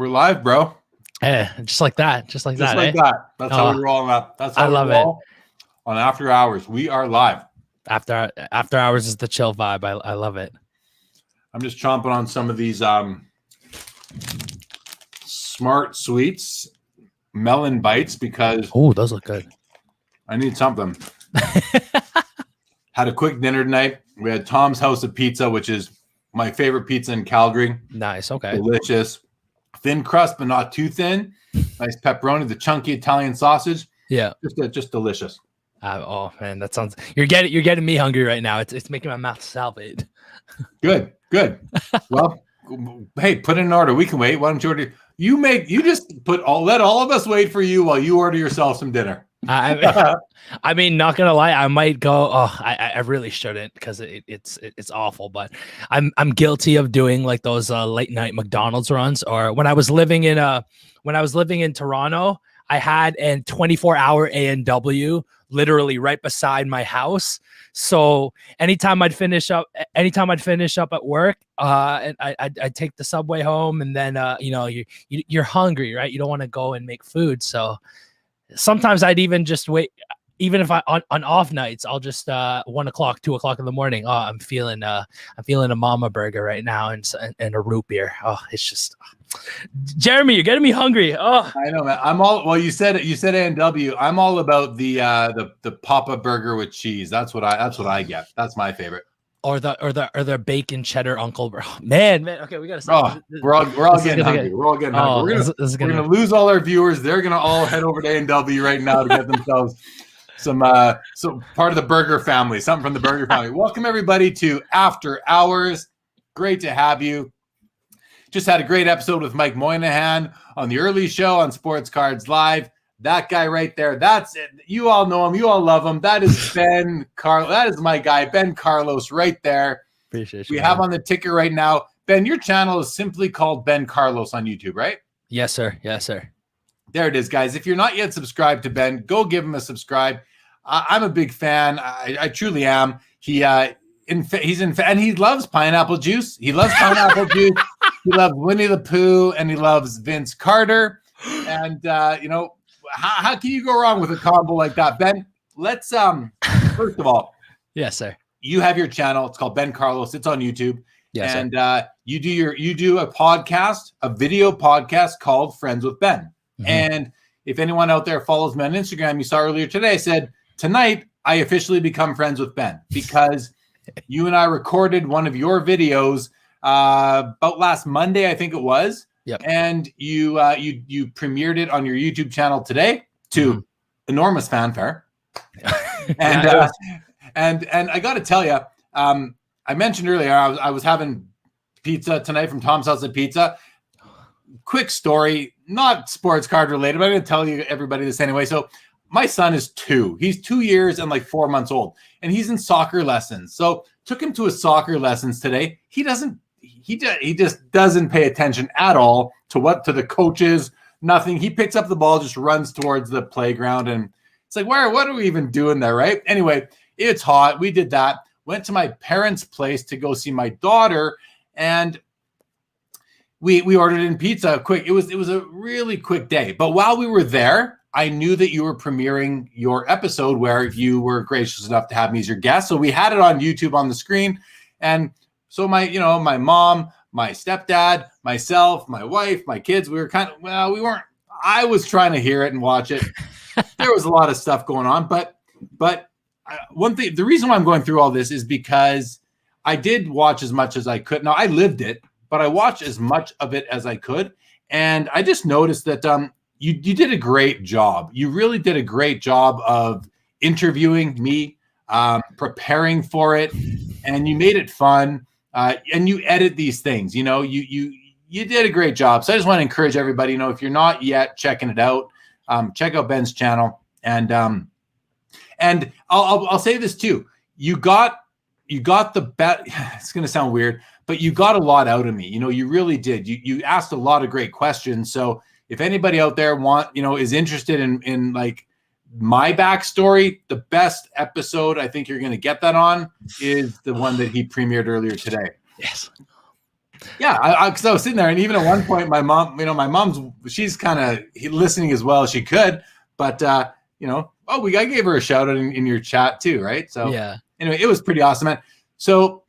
We're live, bro. Just like that. Just like Just that. like that. That's how we roll up. That's how I love we roll on After Hours. We are live. After Hours is the chill vibe. I love it. I'm just chomping on some of these Smart Sweets melon bites because those look good. I need something. Had a quick dinner tonight. We had Tom's House of Pizza, which is my favorite pizza in Calgary. Nice. Okay. Delicious. Thin crust, but not too thin. Nice pepperoni, the chunky Italian sausage. Yeah. Just delicious. Oh man, that sounds. You're getting me hungry right now. It's making my mouth salivate. Good. Well, hey, put in an order. We can wait. Why don't you order? Let all of us wait for you while you order yourself some dinner. I mean, not gonna lie, I might go. I really shouldn't because it's awful. But I'm guilty of doing like those late night McDonald's runs. Or when I was living in Toronto, I had a 24-hour A&W literally right beside my house. So anytime I'd finish up at work, and I'd take the subway home, and then you're hungry, right? You don't want to go and make food, so. Sometimes I'd even just wait, even if on off nights, I'll just 1 o'clock, 2 o'clock in the morning. Oh, I'm feeling a mama burger right now and a root beer. Oh, it's just Jeremy, you're getting me hungry. Oh, I know, man. You said A&W. I'm all about the Papa burger with cheese. That's what I get. That's my favorite. Or the bacon cheddar uncle, bro. Man. Okay, we gotta stop. We're all getting hungry. We're all getting hungry. We're gonna lose all our viewers. They're gonna all head over to A&W right now to get themselves some part of the burger family, something from the burger family. Welcome everybody to After Hours. Great to have you. Just had a great episode with Mike Moynihan on the early show on Sports Cards Live. That guy right there, that's it. You all know him. You all love him. That is Ben Carlos. That is my guy, Ben Carlos, right there. Appreciate you. We have on the ticker right now. Ben, your channel is simply called Ben Carlos on YouTube, right? Yes, sir. Yes, sir. There it is, guys. If you're not yet subscribed to Ben, go give him a subscribe. I'm a big fan. I truly am. And he loves pineapple juice. He loves pineapple juice. He loves Winnie the Pooh, and he loves Vince Carter. And how can you go wrong with a combo like that, Ben? Let's first of all, yes, sir. You have your channel. It's called Ben Carlos. It's on YouTube. Yes, and you do a podcast, a video podcast called Friends with Ben. Mm-hmm. And if anyone out there follows me on Instagram, you saw earlier today, I said tonight I officially become friends with Ben because you and I recorded one of your videos about last Monday, I think it was. Yep. And you premiered it on your YouTube channel today to enormous fanfare. And I got to tell you, I mentioned earlier I was having pizza tonight from Tom's House of Pizza. Quick story, not sports card related, but I'm going to tell you everybody this anyway. So my son is 2. He's 2 years and like 4 months old, and he's in soccer lessons. So took him to his soccer lessons today. He just doesn't pay attention at all to the coaches, nothing. He picks up the ball, just runs towards the playground. And it's like, what are we even doing there? Right. Anyway, it's hot. We did that. Went to my parents' place to go see my daughter. And we ordered in pizza quick. It was a really quick day. But while we were there, I knew that you were premiering your episode where you were gracious enough to have me as your guest. So we had it on YouTube on the screen. And so my mom, my stepdad, myself, my wife, my kids, we weren't, I was trying to hear it and watch it. There was a lot of stuff going on, but one thing, the reason why I'm going through all this is because I did watch as much as I could. Now I lived it, but I watched as much of it as I could. And I just noticed that you did a great job. You really did a great job of interviewing me, preparing for it, and you made it fun. And you edit these things, you did a great job. So I just want to encourage everybody, if you're not yet checking it out, check out Ben's channel. And I'll say this too. You got the bet. It's going to sound weird, but you got a lot out of me. You really did. You asked a lot of great questions. So if anybody out there is interested in like my backstory, the best episode I think you're going to get that on is the one that he premiered earlier today. Yes. Yeah, because I was sitting there, and even at one point, my mom, she's kind of listening as well as she could, but I gave her a shout out in your chat too, right? So yeah. Anyway, it was pretty awesome, man. So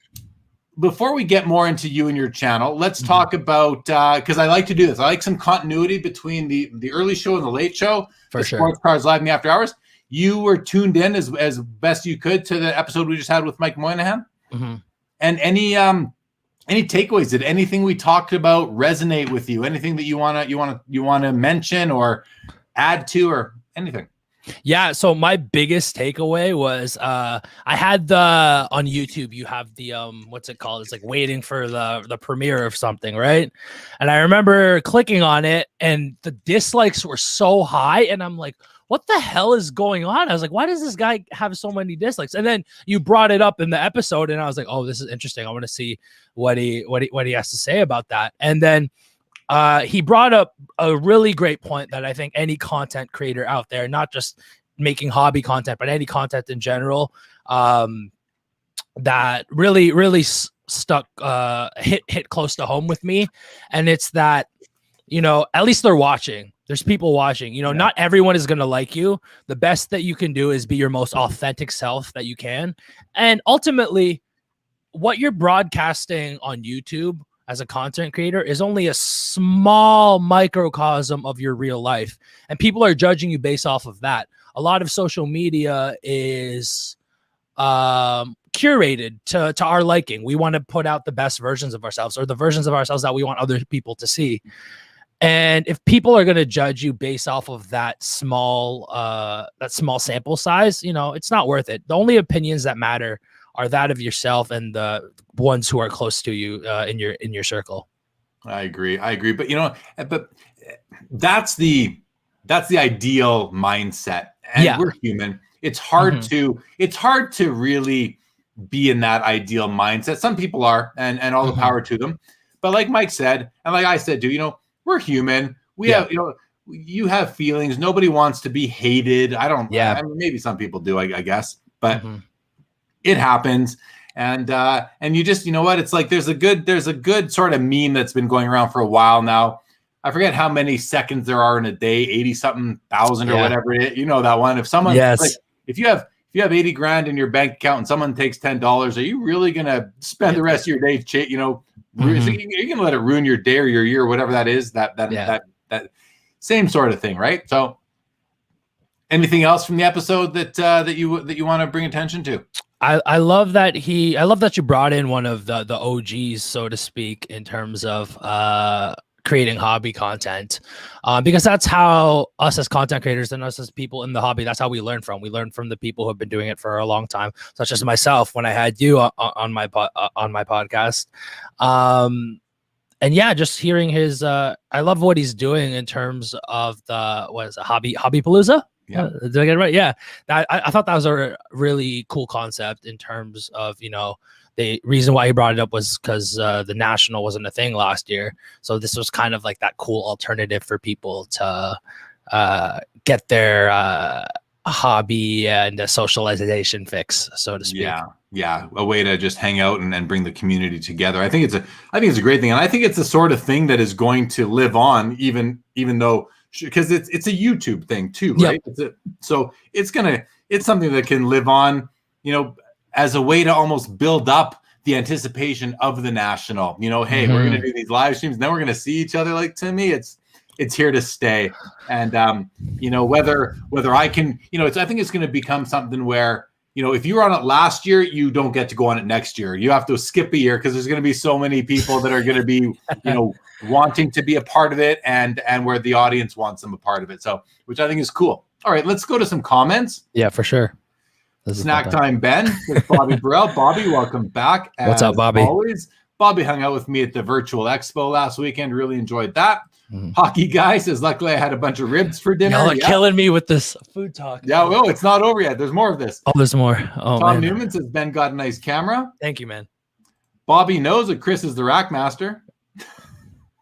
before we get more into you and your channel, let's talk about because I like to do this. I like some continuity between the early show and the late show. For sure. Sports Cars Live in the After Hours. You were tuned in as best you could to the episode we just had with Mike Moynihan. Mm-hmm. And any takeaways? Did anything we talked about resonate with you? Anything that you wanna mention or add to or anything? Yeah, so my biggest takeaway was I had on YouTube you have the what's it called? It's like waiting for the premiere of something, right? And I remember clicking on it and the dislikes were so high and I'm like, what the hell is going on? I was like, why does this guy have so many dislikes? And then you brought it up in the episode and I was like, oh, this is interesting. I want to see what he has to say about that. And then he brought up a really great point that I think any content creator out there, not just making hobby content, but any content in general, that really stuck, hit close to home with me. And it's that, at least they're watching. There's people watching. Not everyone is going to like you. The best that you can do is be your most authentic self that you can. And ultimately, what you're broadcasting on YouTube as a content creator is only a small microcosm of your real life. And people are judging you based off of that. A lot of social media is curated to our liking. We want to put out the best versions of ourselves or the versions of ourselves that we want other people to see. And if people are going to judge you based off of that small sample size, it's not worth it. The only opinions that matter are that of yourself and the ones who are close to you in your circle. I agree. But that's the ideal mindset. And we're human. It's hard to really be in that ideal mindset. Some people are, and all the power to them. But like Mike said, and like I said too, we're human. We have, you have feelings. Nobody wants to be hated. I mean, maybe some people do, I guess, but it happens. And you just, what? It's like there's a good sort of meme that's been going around for a while now. I forget how many seconds there are in a day, 80-something thousand or whatever it is. You know that one. If someone, if you have 80 grand in your bank account and someone takes $10, are you really gonna spend the rest of your day, you're gonna let it ruin your day or your year, or whatever that is? That same sort of thing, right? So, anything else from the episode that you want to bring attention to? I love that you brought in one of the OGs, so to speak, in terms of creating hobby content, because that's how us as content creators and us as people in the hobby, that's how we learn from. We learn from the people who have been doing it for a long time, such as myself when I had you on my podcast. And just hearing his, I love what he's doing in terms of Hobby Palooza. Yeah, did I get it right? Yeah, I thought that was a really cool concept in terms of the reason why he brought it up was because the National wasn't a thing last year, so this was kind of like that cool alternative for people to get their hobby and a socialization fix, so to speak. Yeah, a way to just hang out and bring the community together. I think it's a great thing, and I think it's the sort of thing that is going to live on, even though. Because it's a YouTube thing too, right? So it's something that can live on, as a way to almost build up the anticipation of the National. Hey, we're going to do these live streams, and then we're going to see each other. Like, to me, it's here to stay. And whether I can, I think it's going to become something where, if you were on it last year, you don't get to go on it next year. You have to skip a year because there's going to be so many people that are going to be, wanting to be a part of it, and where the audience wants them a part of it. So, which I think is cool. All right, let's go to some comments. Yeah, for sure. Snack time, Ben, with Bobby Burrell. Bobby, welcome back. What's up, Bobby? Always. Bobby hung out with me at the virtual expo last weekend. Really enjoyed that. Hockey guy says, luckily I had a bunch of ribs for dinner. Y'all are killing me with this food talk. Yeah, well, it's not over yet. There's more of this. Oh, there's more. Oh, Tom Newman says, Ben got a nice camera. Thank you, man. Bobby knows that Chris is the rack master.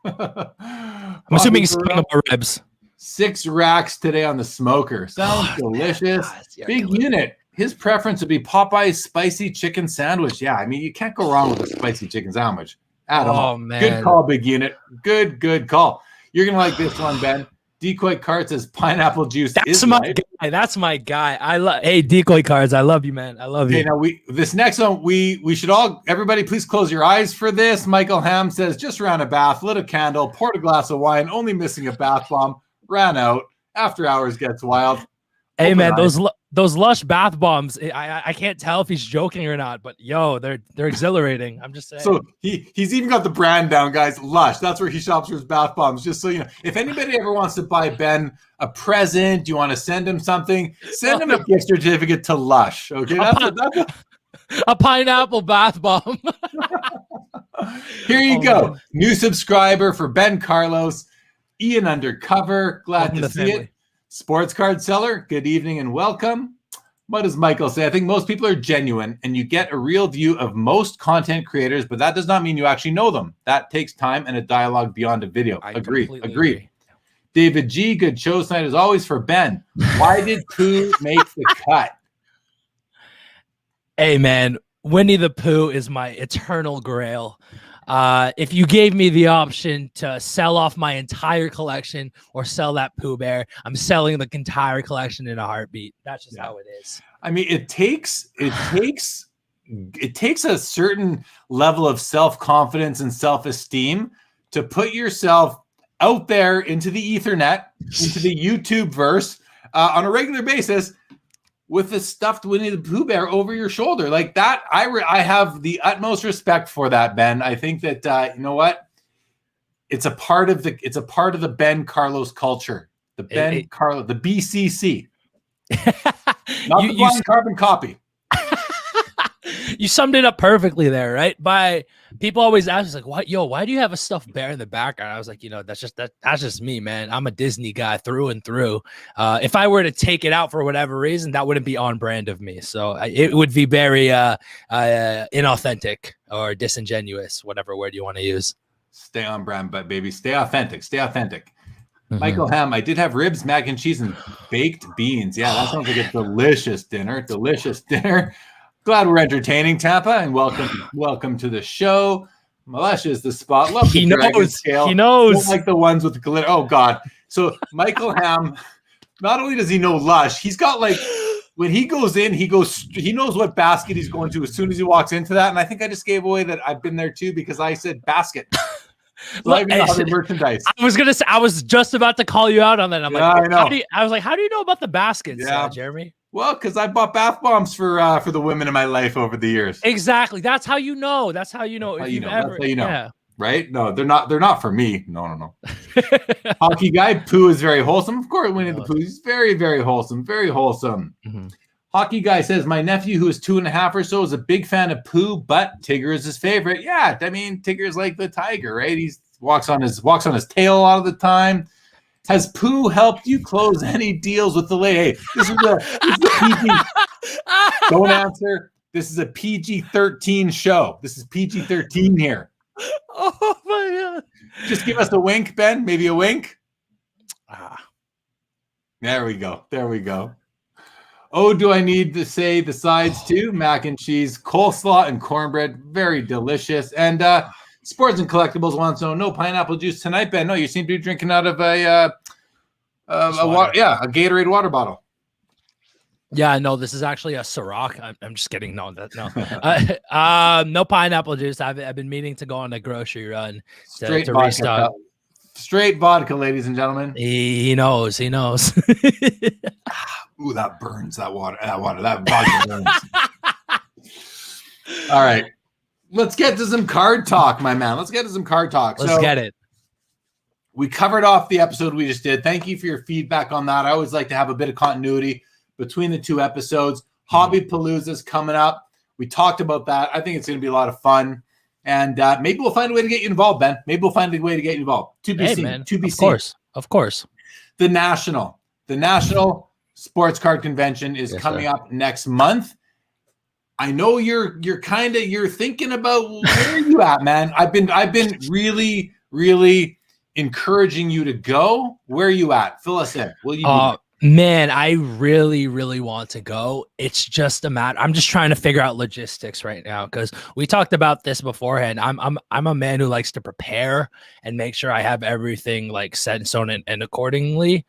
I'm assuming he's talking about ribs. 6 racks today on the smoker. Sounds delicious. Big unit. His preference would be Popeye's spicy chicken sandwich. Yeah, I mean, you can't go wrong with a spicy chicken sandwich. Add them Oh all. man, Good call, big unit. Good call. You're gonna like this one, Ben. Decoy Cart says pineapple juice. that's my guy. That's my guy. I love. Hey, Decoy Cards. I love you, man. I love you. Okay, now this next one we should all, everybody please close your eyes for this. Michael Ham says just ran a bath, lit a candle, poured a glass of wine, only missing a bath bomb, ran out. After hours gets wild. Hey man, eyes. those Lush bath bombs. I can't tell if he's joking or not, but yo, they're exhilarating. I'm just saying. So he's even got the brand down, guys. Lush. That's where he shops for his bath bombs. Just so you know, if anybody ever wants to buy Ben a present, you want to send him something, send him a gift certificate to Lush. Okay, that's a pineapple bath bomb. Here you go. Man. New subscriber for Ben Carlos, Ian Undercover. Glad to see it. Sports card seller, good evening and welcome. What does Michael say? I think most people are genuine and you get a real view of most content creators, but that does not mean you actually know them. That takes time and a dialogue beyond a video. Agree. David G, good show tonight as always for Ben. Why did Pooh make the cut? Hey man, Winnie the Pooh is my eternal grail. If you gave me the option to sell off my entire collection or sell that Pooh Bear, I'm selling the entire collection in a heartbeat. That's just how it is. I mean, it takes a certain level of self-confidence and self-esteem to put yourself out there into the Ethernet, into the YouTube verse on a regular basis with the stuffed Winnie the Pooh Bear over your shoulder like that. I have the utmost respect for that, Ben. I think that you know what, it's a part of the Ben Carlos culture, the Carlos, the BCC, not the blind carbon copy. You summed it up perfectly there, right? By people always ask like, "What, why do you have a stuffed bear in the background?" I was like, that's just me, man. I'm a Disney guy through and through. If I were to take it out for whatever reason, that wouldn't be on brand of me. So it would be very inauthentic or disingenuous, whatever word you want to use. Stay on brand, but baby, stay authentic. Stay authentic. Mm-hmm. Michael Ham, I did have ribs, mac and cheese, and baked beans. Yeah, that sounds like a delicious dinner. Delicious dinner. Glad we're entertaining, Tampa, and welcome to the show. Malesh is the spot. Love the dragon scale. He knows. Don't like the ones with the glitter. Oh God! So Michael Ham, not only does he know Lush, he's got like when he goes in, he knows what basket he's going to as soon as he walks into that. And I think I just gave away that I've been there too because I said basket. So I merchandise. I was just about to call you out on that. I'm like, I know. How do you know about the baskets, Jeremy? Well, because I bought bath bombs for the women in my life over the years. Exactly. That's how you know. That's how you know. That's how you know. Yeah. Right? No, they're not for me. No. Hockey guy, Pooh is very wholesome. Of course, Winnie the Pooh is very, very wholesome. Very wholesome. Mm-hmm. Hockey guy says, my nephew, who is 2.5 or so, is a big fan of Pooh, but Tigger is his favorite. Yeah, I mean, Tigger is like the tiger, right? He walks on his tail a lot of the time. Has Pooh helped you close any deals with the lady? Hey, this is a PG. Don't answer. This is a PG-13 show. This is PG-13 here. Oh my God! Just give us a wink, Ben. Maybe a wink. There we go. Oh, do I need to say the sides too? Mac and cheese, coleslaw, and cornbread. Very delicious. And Sports and Collectibles wants to know, no pineapple juice tonight, Ben. No, you seem to be drinking out of a Gatorade water bottle. Yeah, no, this is actually a Ciroc. I'm just kidding. No. No pineapple juice. I've been meaning to go on a grocery run to restock. Straight vodka, ladies and gentlemen. He knows. Ooh, that burns. That vodka burns. All right. Let's get to some card talk, my man. Let's get it. We covered off the episode we just did. Thank you for your feedback on that. I always like to have a bit of continuity between the two episodes. Hobby Palooza is coming up. We talked about that. I think it's going to be a lot of fun. And maybe we'll find a way to get you involved, Ben. Maybe we'll find a way to get you involved. To be seen. Man. To be seen. Of course. The National Sports Card Convention is coming up next month. I know you're thinking about where are you at, man. I've been really, really encouraging you to go. Where are you at? Fill us in. Will you? Man, I really, really want to go. It's just a matter. I'm just trying to figure out logistics right now because we talked about this beforehand. I'm a man who likes to prepare and make sure I have everything like set in stone and accordingly.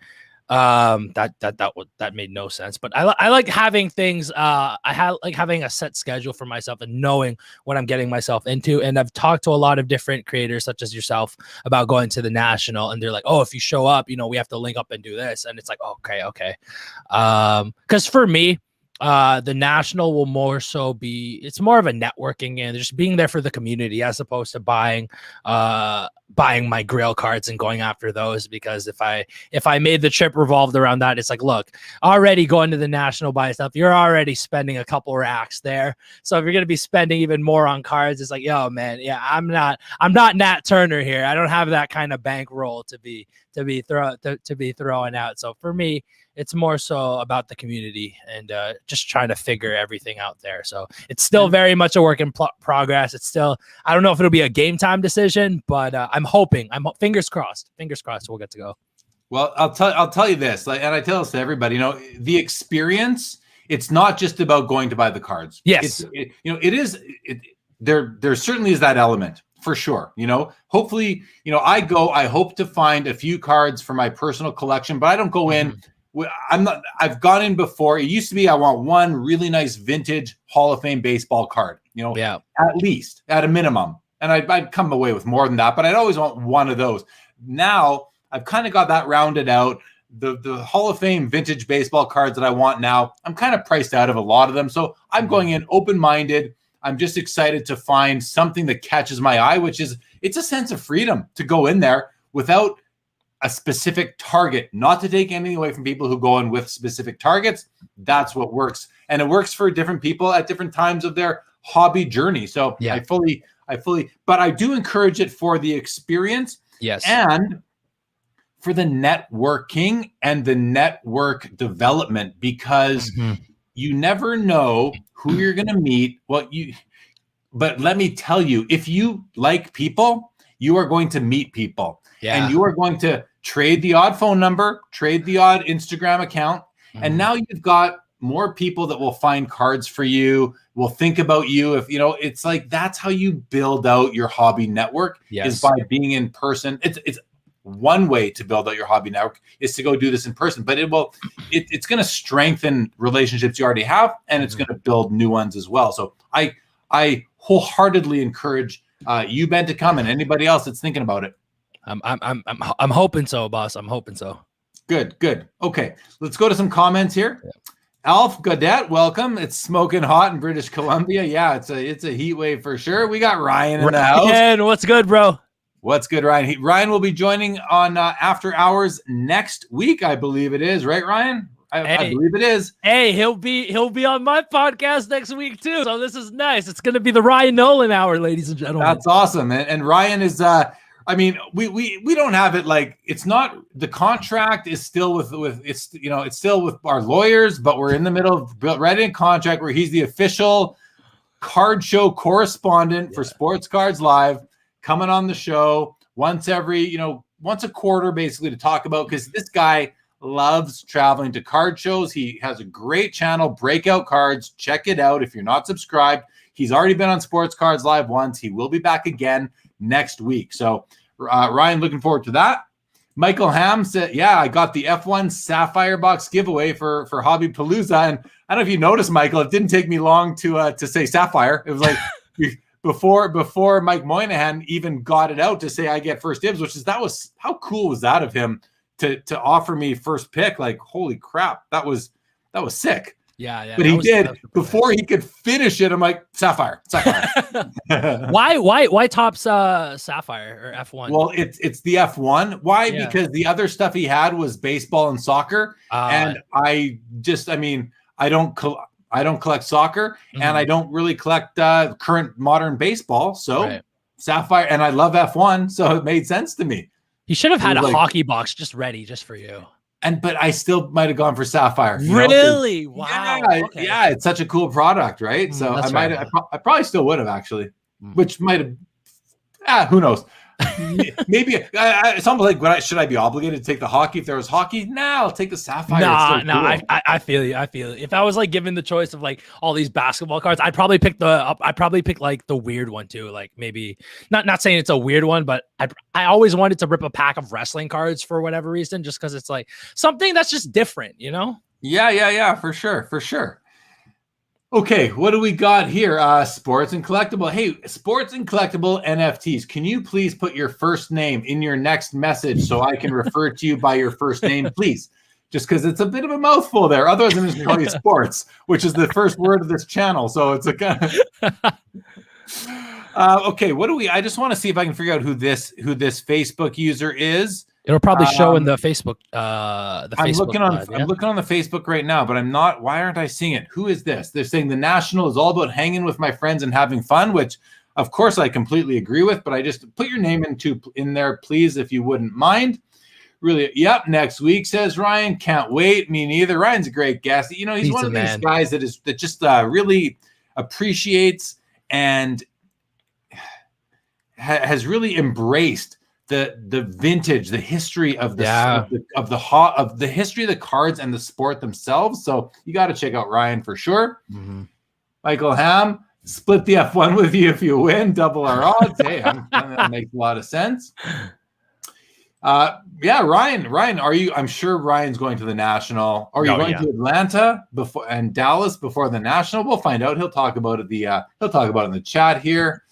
That made no sense, but I like having things. Like having a set schedule for myself and knowing what I'm getting myself into. And I've talked to a lot of different creators such as yourself about going to the national, and they're like, oh, if you show up, we have to link up and do this. And it's like, okay. Because for me, the national will more so be, it's more of a networking and just being there for the community as opposed to buying my grail cards and going after those. Because if I made the trip revolved around that, it's like, look, already going to the national buy stuff, you're already spending a couple racks there. So if you're going to be spending even more on cards, it's like, yo, man, yeah, I'm not Nat Turner here. I don't have that kind of bankroll to be throwing out. So for me, it's more so about the community and just trying to figure everything out there. So it's still very much a work in progress. It's still, I don't know if it'll be a game time decision, but I'm hoping. Fingers crossed. We'll get to go. Well, I'll tell you this, and I tell this to everybody. The experience. It's not just about going to buy the cards. Yes, there certainly is that element for sure. Hopefully, I hope to find a few cards for my personal collection, but I don't go in. I've gone in before. It used to be I want one really nice vintage Hall of Fame baseball card, at least at a minimum. And I'd come away with more than that, but I'd always want one of those. Now I've kind of got that rounded out. The Hall of Fame vintage baseball cards that I want now, I'm kind of priced out of a lot of them. So I'm going in open-minded. I'm just excited to find something that catches my eye, it's a sense of freedom to go in there without a specific target, not to take anything away from people who go in with specific targets. That's what works. And it works for different people at different times of their hobby journey. So yeah. I fully, but I do encourage it for the experience. Yes. And for the networking and the network development, because you never know who you're going to meet, but let me tell you, if you like people, you are going to meet people. Yeah. And you are going to trade the odd phone number, trade the odd Instagram account. And now you've got more people that will find cards for you, will think about you. If it's like, that's how you build out your hobby network. Yes. Is by being in person. It's one way to build out your hobby network is to go do this in person, but it's going to strengthen relationships you already have, and it's going to build new ones as well. So I wholeheartedly encourage you, Ben, to come, and anybody else that's thinking about it. I'm hoping so, boss. I'm hoping so. Good. Okay, let's go to some comments here. Yeah. Alf Gaudette, welcome. It's smoking hot in British Columbia. Yeah, it's a heat wave for sure. We got Ryan in the house. Ryan, what's good, bro? What's good, Ryan? Ryan will be joining on After Hours next week, I believe it is, right, Ryan? I believe it is. Hey, he'll be on my podcast next week too. So this is nice. It's going to be the Ryan Nolan hour, ladies and gentlemen. That's awesome, and Ryan is. I mean, we don't have it like, it's not, the contract is still with it's it's still with our lawyers, but we're in the middle of writing a contract where he's the official card show correspondent for Sports Cards Live, coming on the show once a quarter basically to talk about, because this guy loves traveling to card shows. He has a great channel, Breakout Cards. Check it out if you're not subscribed. He's already been on Sports Cards Live once. He will be back again next week. So Ryan, looking forward to that. Michael Ham said, yeah, I got the F1 Sapphire box giveaway for Hobby Palooza. And I don't know if you noticed, Michael, it didn't take me long to say Sapphire. It was like before Mike Moynihan even got it out to say I get first dibs, how cool was that of him to offer me first pick? Like, holy crap, that was sick. Yeah. But he did before he could finish it. I'm like, Sapphire. Why Topps Sapphire or F1? Well, it's the F1. Why? Yeah. Because the other stuff he had was baseball and soccer, and I don't collect soccer, and I don't really collect current modern baseball. So Sapphire, and I love F1, so it made sense to me. You should have had a hockey box just ready just for you. But I still might have gone for Sapphire. Really? Wow. Yeah, okay. It's such a cool product, right? So I probably still would have actually, which might have. Who knows? Maybe it's almost like, should I be obligated to take the hockey if there was hockey? Nah, I'll take the sapphire. Nah. I feel you. If I was like given the choice of like all these basketball cards, I'd probably pick like the weird one too. Like maybe not saying it's a weird one, but I always wanted to rip a pack of wrestling cards for whatever reason, just because it's like something that's just different, you know? Yeah, for sure. Okay, what do we got here? Sports and collectible. Hey, sports and collectible NFTs. Can you please put your first name in your next message so I can refer to you by your first name, please? Just because it's a bit of a mouthful there. Otherwise, I'm just going to call you sports, which is the first word of this channel. So it's a kind of... okay, what do we... I just want to see if I can figure out who this Facebook user is. It'll probably show in the Facebook. I'm looking on the Facebook right now, but I'm not. Why aren't I seeing it? Who is this? They're saying the National is all about hanging with my friends and having fun, which, of course, I completely agree with. But I just put your name in there, please, if you wouldn't mind. Really, yep. Next week, says Ryan. Can't wait. Me neither. Ryan's a great guest. You know, he's one of these guys that just really appreciates and has really embraced the vintage, the history of the history of the cards and the sport themselves. So you got to check out Ryan for sure. Mm-hmm. Michael Ham, split the F1 with you if you win, double our odds. Hey, that makes a lot of sense. Ryan, are you? I'm sure Ryan's going to the National. Are you going to Atlanta and Dallas before the National? We'll find out. He'll talk about it. He'll talk about it in the chat here.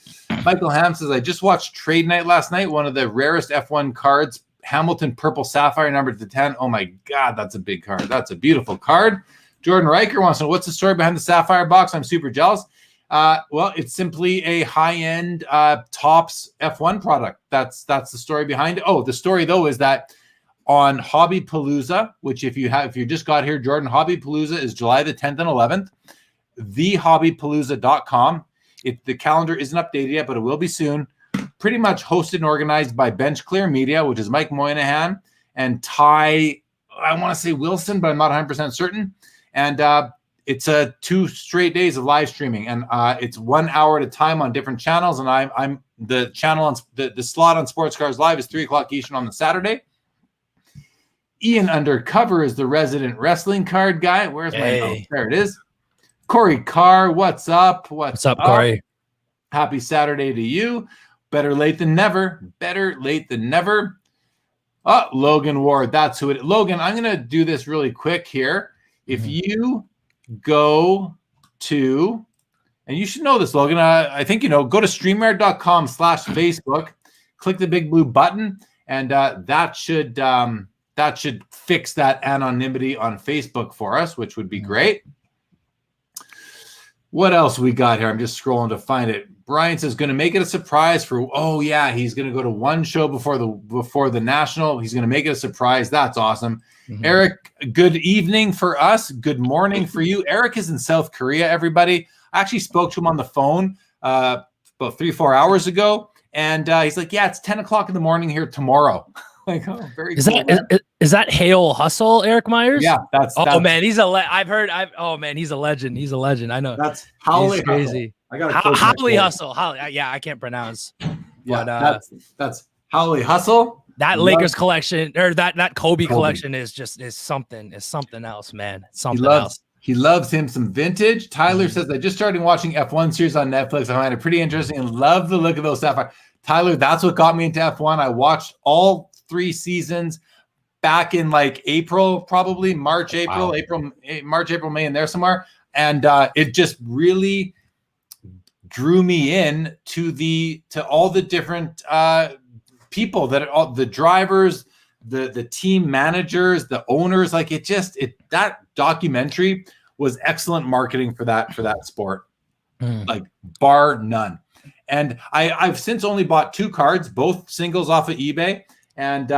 Michael Ham says, I just watched Trade Night last night. One of the rarest F1 cards, Hamilton Purple Sapphire, numbered to 10. Oh my God, that's a big card. That's a beautiful card. Jordan Riker wants to know, what's the story behind the Sapphire box? I'm super jealous. Well, it's simply a high-end Topps F1 product. That's the story behind it. Oh, the story though is that on Hobbypalooza, which if you just got here, Jordan, Hobbypalooza is July the 10th and 11th. thehobbypalooza.com. The calendar isn't updated yet, but it will be soon. Pretty much hosted and organized by Bench Clear Media, which is Mike Moynihan and Ty, I want to say Wilson, but I'm not 100% certain. And it's 2 straight days of live streaming, and it's 1 hour at a time on different channels. And I'm the channel on the slot on Sports Cars Live is 3:00 Eastern on the Saturday. Ian Undercover is the resident wrestling card guy. Where's my notes? There it is. Corey Carr, what's up? What's up, Corey? Happy Saturday to you. Better late than never. Oh, Logan Ward. That's who it is. Logan, I'm going to do this really quick here. If you go to, and you should know this, Logan, I think you know, go to StreamYard.com/Facebook, click the big blue button, and that should fix that anonymity on Facebook for us, which would be great. What else we got here? I'm just scrolling to find it. Brian says, going to make it a surprise for, he's going to go to one show before the National. He's going to make it a surprise. That's awesome. Mm-hmm. Eric, good evening for us. Good morning for you. Eric is in South Korea, everybody. I actually spoke to him on the phone about 3-4 hours ago. And he's like, it's 10 o'clock in the morning here tomorrow. Like, oh, very cool. Is that Hail Hustle, Eric Myers? Yeah, that's man, he's he's a legend. He's a legend. I know. That's Howley crazy. I got Howley Hustle. I can't pronounce. Yeah, but, that's Howley Hustle. That Lakers collection or that Kobe collection is something else, man. Something else. He loves him some vintage. Tyler says, I just started watching F1 series on Netflix. I find it pretty interesting and love the look of those sapphire. Tyler, that's what got me into F1. I watched all 3 seasons back in like April, probably March, May, in there somewhere. And it just really drew me in to all the different people all the drivers, the team managers, the owners. Like that documentary was excellent marketing for that sport, like bar none. And I've since only bought 2 cards, both singles off of eBay. And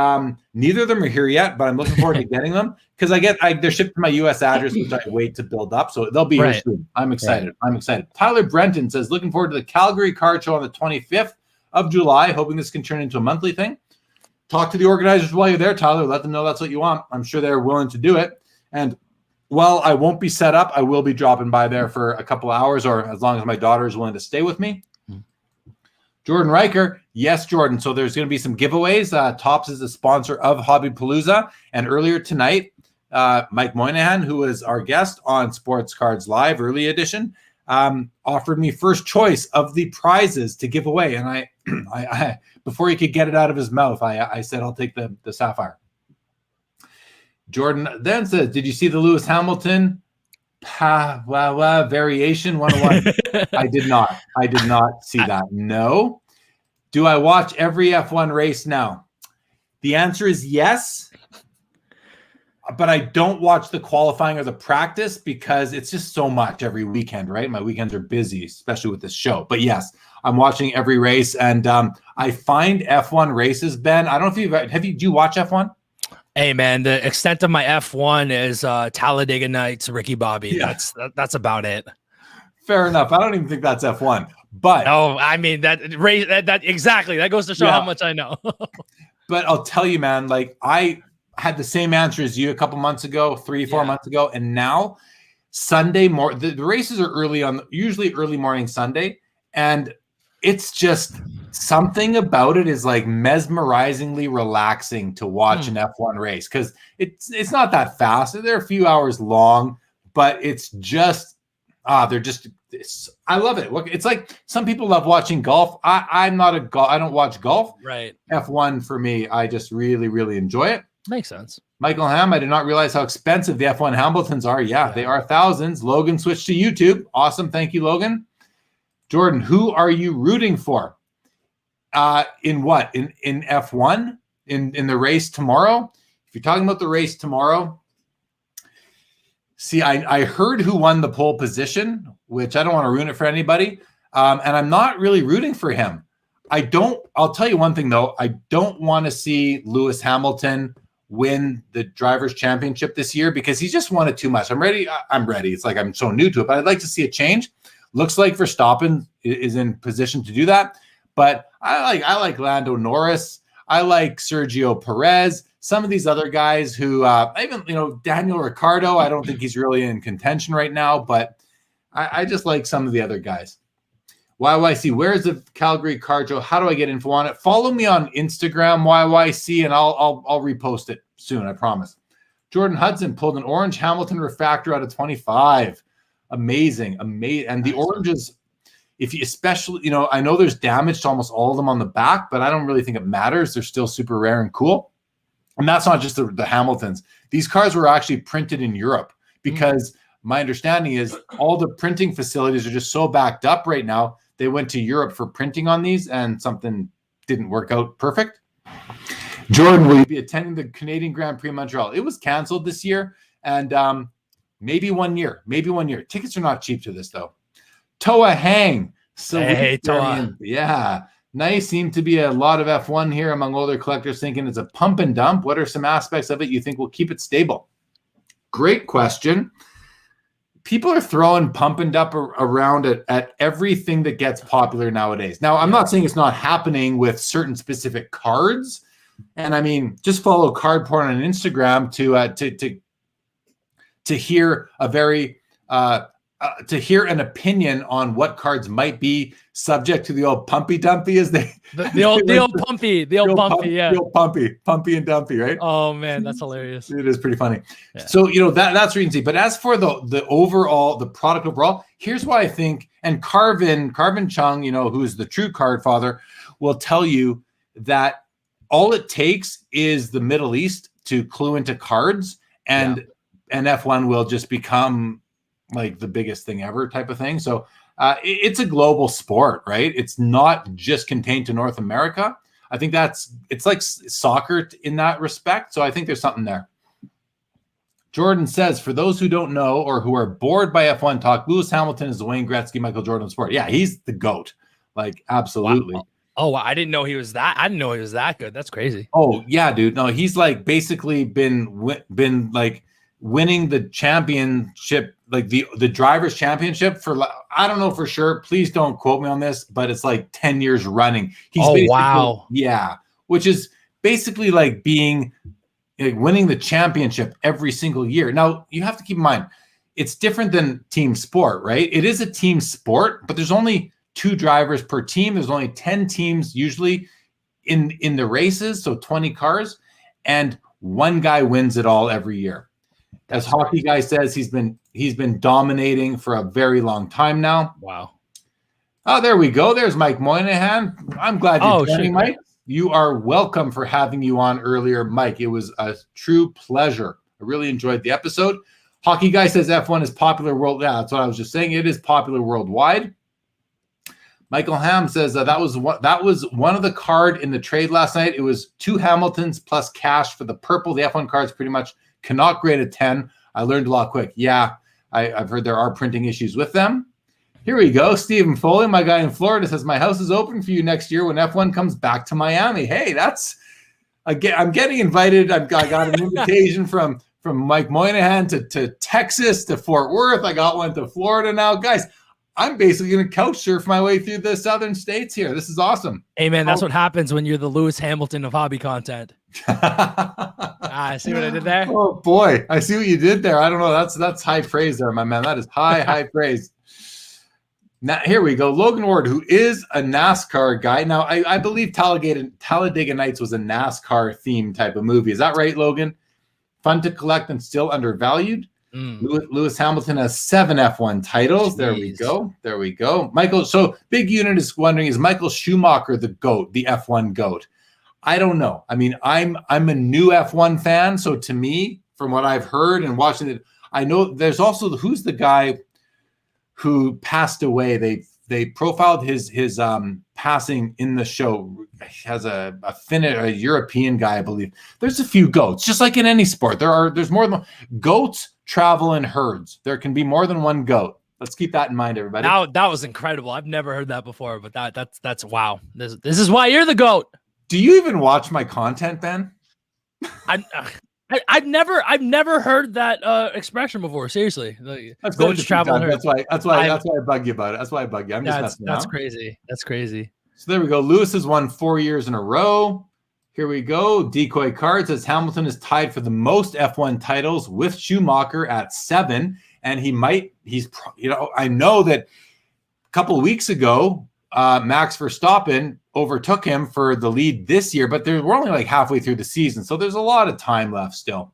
neither of them are here yet, but I'm looking forward to getting them because they're shipped to my U.S. address, which I wait to build up. So they'll be here soon. I'm excited. Tyler Brenton says, looking forward to the Calgary card show on the 25th of July, hoping this can turn into a monthly thing. Talk to the organizers while you're there, Tyler. Let them know that's what you want. I'm sure they're willing to do it. And while I won't be set up, I will be dropping by there for a couple hours or as long as my daughter is willing to stay with me. Jordan Riker, yes, Jordan. So there's going to be some giveaways. Topps is a sponsor of Hobbypalooza. And earlier tonight, Mike Moynihan, who was our guest on Sports Cards Live Early Edition, offered me first choice of the prizes to give away. And I before he could get it out of his mouth, I said, I'll take the Sapphire. Jordan then says, did you see the Lewis Hamilton variation 101? I did not see that. No. Do I watch every F1 race now? The answer is yes. But I don't watch the qualifying or the practice because it's just so much every weekend, right? My weekends are busy, especially with this show. But yes, I'm watching every race, and I find F1 races, Ben. I don't know if do you watch F1? Hey man, the extent of my F1 is Talladega Nights, Ricky Bobby. Yeah. That's about it. Fair enough. I don't even think that's F1, but I mean that exactly. That goes to show how much I know. But I'll tell you, man, like I had the same answer as you a couple months ago, 3-4 months ago, and now Sunday the races are usually early morning Sunday, and it's just something about it is like mesmerizingly relaxing to watch an F1 race because it's not that fast. They're a few hours long, but it's just I love it. Look, it's like some people love watching golf. I don't watch golf. Right. F1 for me, I just really, really enjoy it. Makes sense. Michael Ham, I did not realize how expensive the F1 Hamiltons are. Yeah, they are thousands. Logan switched to YouTube. Awesome. Thank you, Logan. Jordan, who are you rooting for? In what? In F1? In the race tomorrow? If you're talking about the race tomorrow, see, I heard who won the pole position, which I don't want to ruin it for anybody. And I'm not really rooting for him. I'll tell you one thing, though. I don't want to see Lewis Hamilton win the Drivers' Championship this year because he's just won it too much. I'm ready. It's like I'm so new to it, but I'd like to see a change. Looks like Verstappen is in position to do that. But I like Lando Norris. I like Sergio Perez. Some of these other guys who Daniel Ricciardo, I don't think he's really in contention right now, but I just like some of the other guys. YYC, where's the Calgary Card Show? How do I get info on it? Follow me on Instagram, YYC, and I'll repost it soon, I promise. Jordan Hudson pulled an orange Hamilton refractor out of 25. Amazing. And the oranges, if you especially, I know there's damage to almost all of them on the back, but I don't really think it matters. They're still super rare and cool. And that's not just the Hamiltons. These cars were actually printed in Europe because my understanding is all the printing facilities are just so backed up right now. They went to Europe for printing on these and something didn't work out perfect. Jordan, will you be attending the Canadian Grand Prix Montreal? It was canceled this year and maybe 1 year. Tickets are not cheap to this though. Toa Hang. Hey, Toa. Yeah. Nice. Seem to be a lot of F1 here among older collectors thinking it's a pump and dump. What are some aspects of it you think will keep it stable? Great question. People are throwing pump and dump around at everything that gets popular nowadays. Now, I'm not saying it's not happening with certain specific cards. And I mean, just follow card porn on Instagram to hear a very to hear an opinion on what cards might be subject to the old pumpy dumpy, as the old pumpy and dumpy, right? Oh man, that's hilarious. It is pretty funny. Yeah. So that's what you can see. But as for the overall, the product overall, here's why I think, and Carvin Chung, who's the true card father, will tell you that all it takes is the Middle East to clue into cards, and F1 will just become like the biggest thing ever type of thing. So it's a global sport, right? It's not just contained to North America. I think it's like soccer in that respect. So I think there's something there. Jordan says, for those who don't know or who are bored by F1 talk, Lewis Hamilton is the Wayne Gretzky, Michael Jordan sport. Yeah, he's the GOAT. Like, absolutely. Wow. Oh, I didn't know he was that. I didn't know he was that good. That's crazy. Oh yeah, dude. No, he's like basically been like winning the championship, like the Drivers' Championship for, I don't know for sure. Please don't quote me on this, but it's like 10 years running. He's wow. Yeah, which is basically like winning the championship every single year. Now, you have to keep in mind, it's different than team sport, right? It is a team sport, but there's only 2 drivers per team. There's only 10 teams usually in the races, so 20 cars, and one guy wins it all every year. As Hockey Guy says, he's been dominating for a very long time now. Wow. Oh, there we go. There's Mike Moynihan. I'm glad you're joining, Mike. You are welcome for having you on earlier, Mike. It was a true pleasure. I really enjoyed the episode. Hockey Guy says F1 is popular world. Yeah, that's what I was just saying. It is popular worldwide. Michael Ham says that was one of the card in the trade last night. It was 2 Hamiltons plus cash for the purple. The F1 cards pretty much cannot grade a 10. I learned a lot quick. Yeah, I've heard there are printing issues with them. Here we go. Stephen Foley, my guy in Florida, says, my house is open for you next year when F1 comes back to Miami. Hey, I'm getting invited. I got an invitation from Mike Moynihan to Texas, to Fort Worth. I got one to Florida now. Guys, I'm basically going to couch surf my way through the southern states here. This is awesome. Hey, man, that's what happens when you're the Lewis Hamilton of hobby content. See what I did there? Oh, boy. I see what you did there. I don't know. That's high praise there, my man. That is high praise. Now, here we go. Logan Ward, who is a NASCAR guy. Now, I believe Talladega Nights was a NASCAR-themed type of movie. Is that right, Logan? Fun to collect and still undervalued. Lewis Hamilton has 7 F1 titles. Jeez. There we go. Michael, so Big Unit is wondering, is Michael Schumacher the GOAT, the F1 GOAT? I don't know. I mean, I'm a new F1 fan, so to me, from what I've heard and watching it, I know there's also who's the guy who passed away. They profiled his passing in the show. He has a European guy, I believe. There's a few GOATs, just like in any sport. There's more than GOATs travel in herds. There can be more than one GOAT. Let's keep that in mind, everybody. Now that was incredible. I've never heard that before, but that's wow. This is why you're the GOAT. Do you even watch my content, Ben? I've never heard that expression before. Seriously, that's going to travel. That's why I bug you about it. That's why I bug you. I'm just messing around. That's crazy. That's crazy. So there we go. Lewis has won 4 years in a row. Here we go. Decoy Card says Hamilton is tied for the most F1 titles with Schumacher at 7, and I know that a couple of weeks ago, Max Verstappen overtook him for the lead this year, but we're only like halfway through the season, so there's a lot of time left still.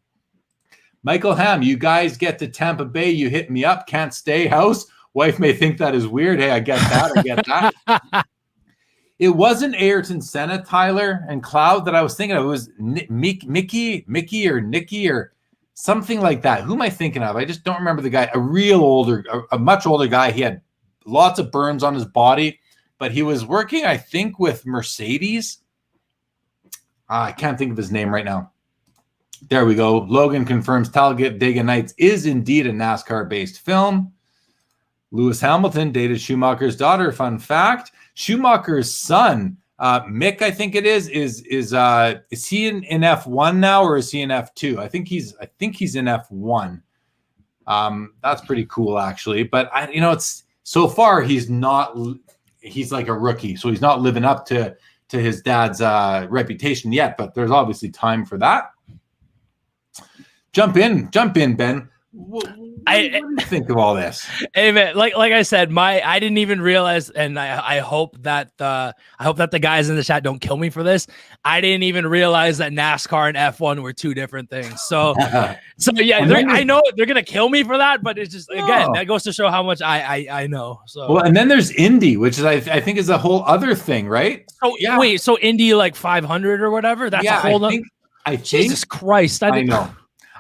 Michael Ham, you guys get to Tampa Bay, you hit me up, can't stay house. Wife may think that is weird. Hey, I get that. It wasn't Ayrton Senna, Tyler, and Cloud that I was thinking of. It was Mickey or Nicky or something like that. Who am I thinking of? I just don't remember the guy. A much older guy. He had lots of burns on his body, but he was working, I think, with Mercedes. I can't think of his name right now. There we go. Logan confirms Talladega Nights is indeed a NASCAR-based film. Lewis Hamilton dated Schumacher's daughter. Fun fact. Schumacher's son, Mick, I think it is he in F1 now, or is he in F2? I think he's in F1. That's pretty cool, actually. But it's so far he's like a rookie, so he's not living up to his dad's reputation yet. But there's obviously time for that. Jump in, Ben. What do you think of all this? Hey man, like I said, I didn't even realize, and I hope that the guys in the chat don't kill me for this. I didn't even realize that NASCAR and F1 were 2 different things. So yeah, I know they're gonna kill me for that, but it's just again that goes to show how much I know. So well, and then there's Indy, which is I think is a whole other thing, right? Oh yeah, wait, so Indy like 500 or whatever? That's a whole other. Jesus Christ, I know.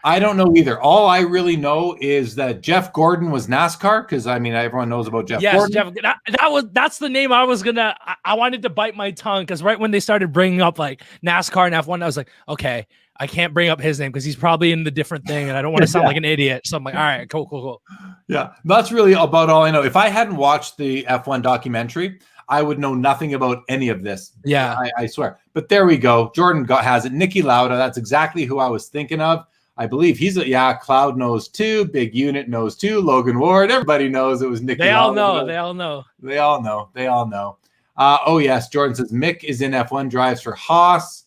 I don't know either. All I really know is that Jeff Gordon was NASCAR, because everyone knows about Jeff Gordon. That's the name I wanted to bite my tongue, because right when they started bringing up like NASCAR and F1, I was like, okay, I can't bring up his name because he's probably in the different thing, and I don't want to sound like an idiot. So I'm like, all right, cool. Yeah, that's really about all I know. If I hadn't watched the F1 documentary, I would know nothing about any of this. Yeah, I swear. But there we go. Jordan has it. Nicky Lauda, that's exactly who I was thinking of. I believe Cloud knows too. Big Unit knows too. Logan Ward, everybody knows it was Nicky. They all know. Oh yes, Jordan says Mick is in F1, drives for Haas.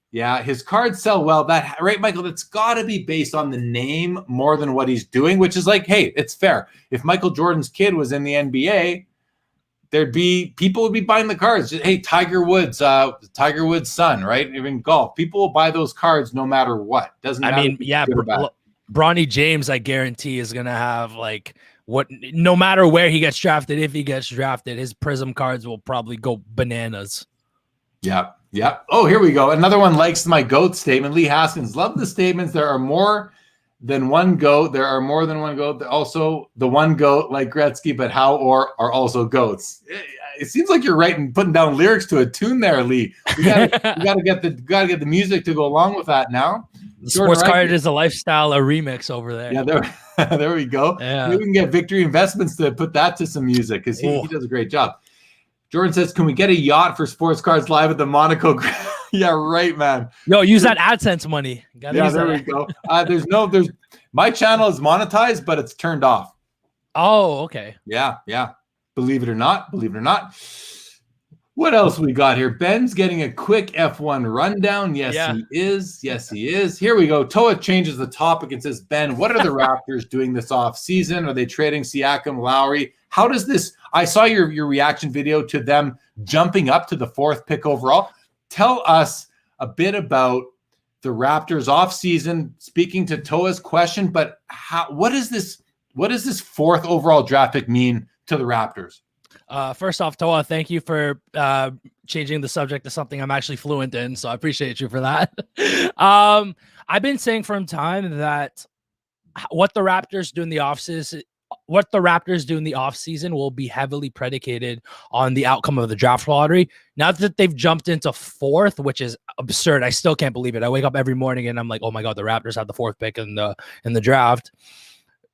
Yeah, his cards sell well. That right, Michael? That's got to be based on the name more than what he's doing, which is like, hey, it's fair. If Michael Jordan's kid was in the NBA, people would be buying the cards. Hey, Tiger Woods son, right? Even golf, people will buy those cards no matter what. Doesn't matter. I mean, yeah, Bronny James, I guarantee, is gonna have like no matter where he gets drafted, if he gets drafted, his Prism cards will probably go bananas. Yeah. Oh, here we go. Another one likes my GOAT statement. Lee Haskins, love the statements. There are more than one GOAT. There are more than one GOAT. Also, the one GOAT like Gretzky, but how or are also GOATs. It seems like you're putting down lyrics to a tune there, Lee. We gotta get the music to go along with that now. The sports card is a lifestyle, a remix over there. Yeah, there we go. Yeah. Maybe we can get Victory Investments to put that to some music because he does a great job. Jordan says, can we get a yacht for Sports Cards Live at the Monaco? Yeah, right, man. Yo, use that AdSense money. There we go. My channel is monetized, but it's turned off. Oh, okay. Yeah. Believe it or not. What else we got here? Ben's getting a quick F1 rundown. Yes, he is. Here we go. Toa changes the topic and says, Ben, what are the Raptors doing this off season? Are they trading Siakam, Lowry? How does this? I saw your reaction video to them jumping up to the 4th pick overall. Tell us a bit about the Raptors off season. Speaking to Toa's question, but what does this 4th overall draft pick mean to the Raptors? First off, Toa, thank you for changing the subject to something I'm actually fluent in, so I appreciate you for that. I've been saying from time that what the Raptors do in the offseason will be heavily predicated on the outcome of the draft lottery. Now that they've jumped into 4th, which is absurd. I still can't believe it. I wake up every morning and I'm like, oh my God, the Raptors have the 4th pick in the draft.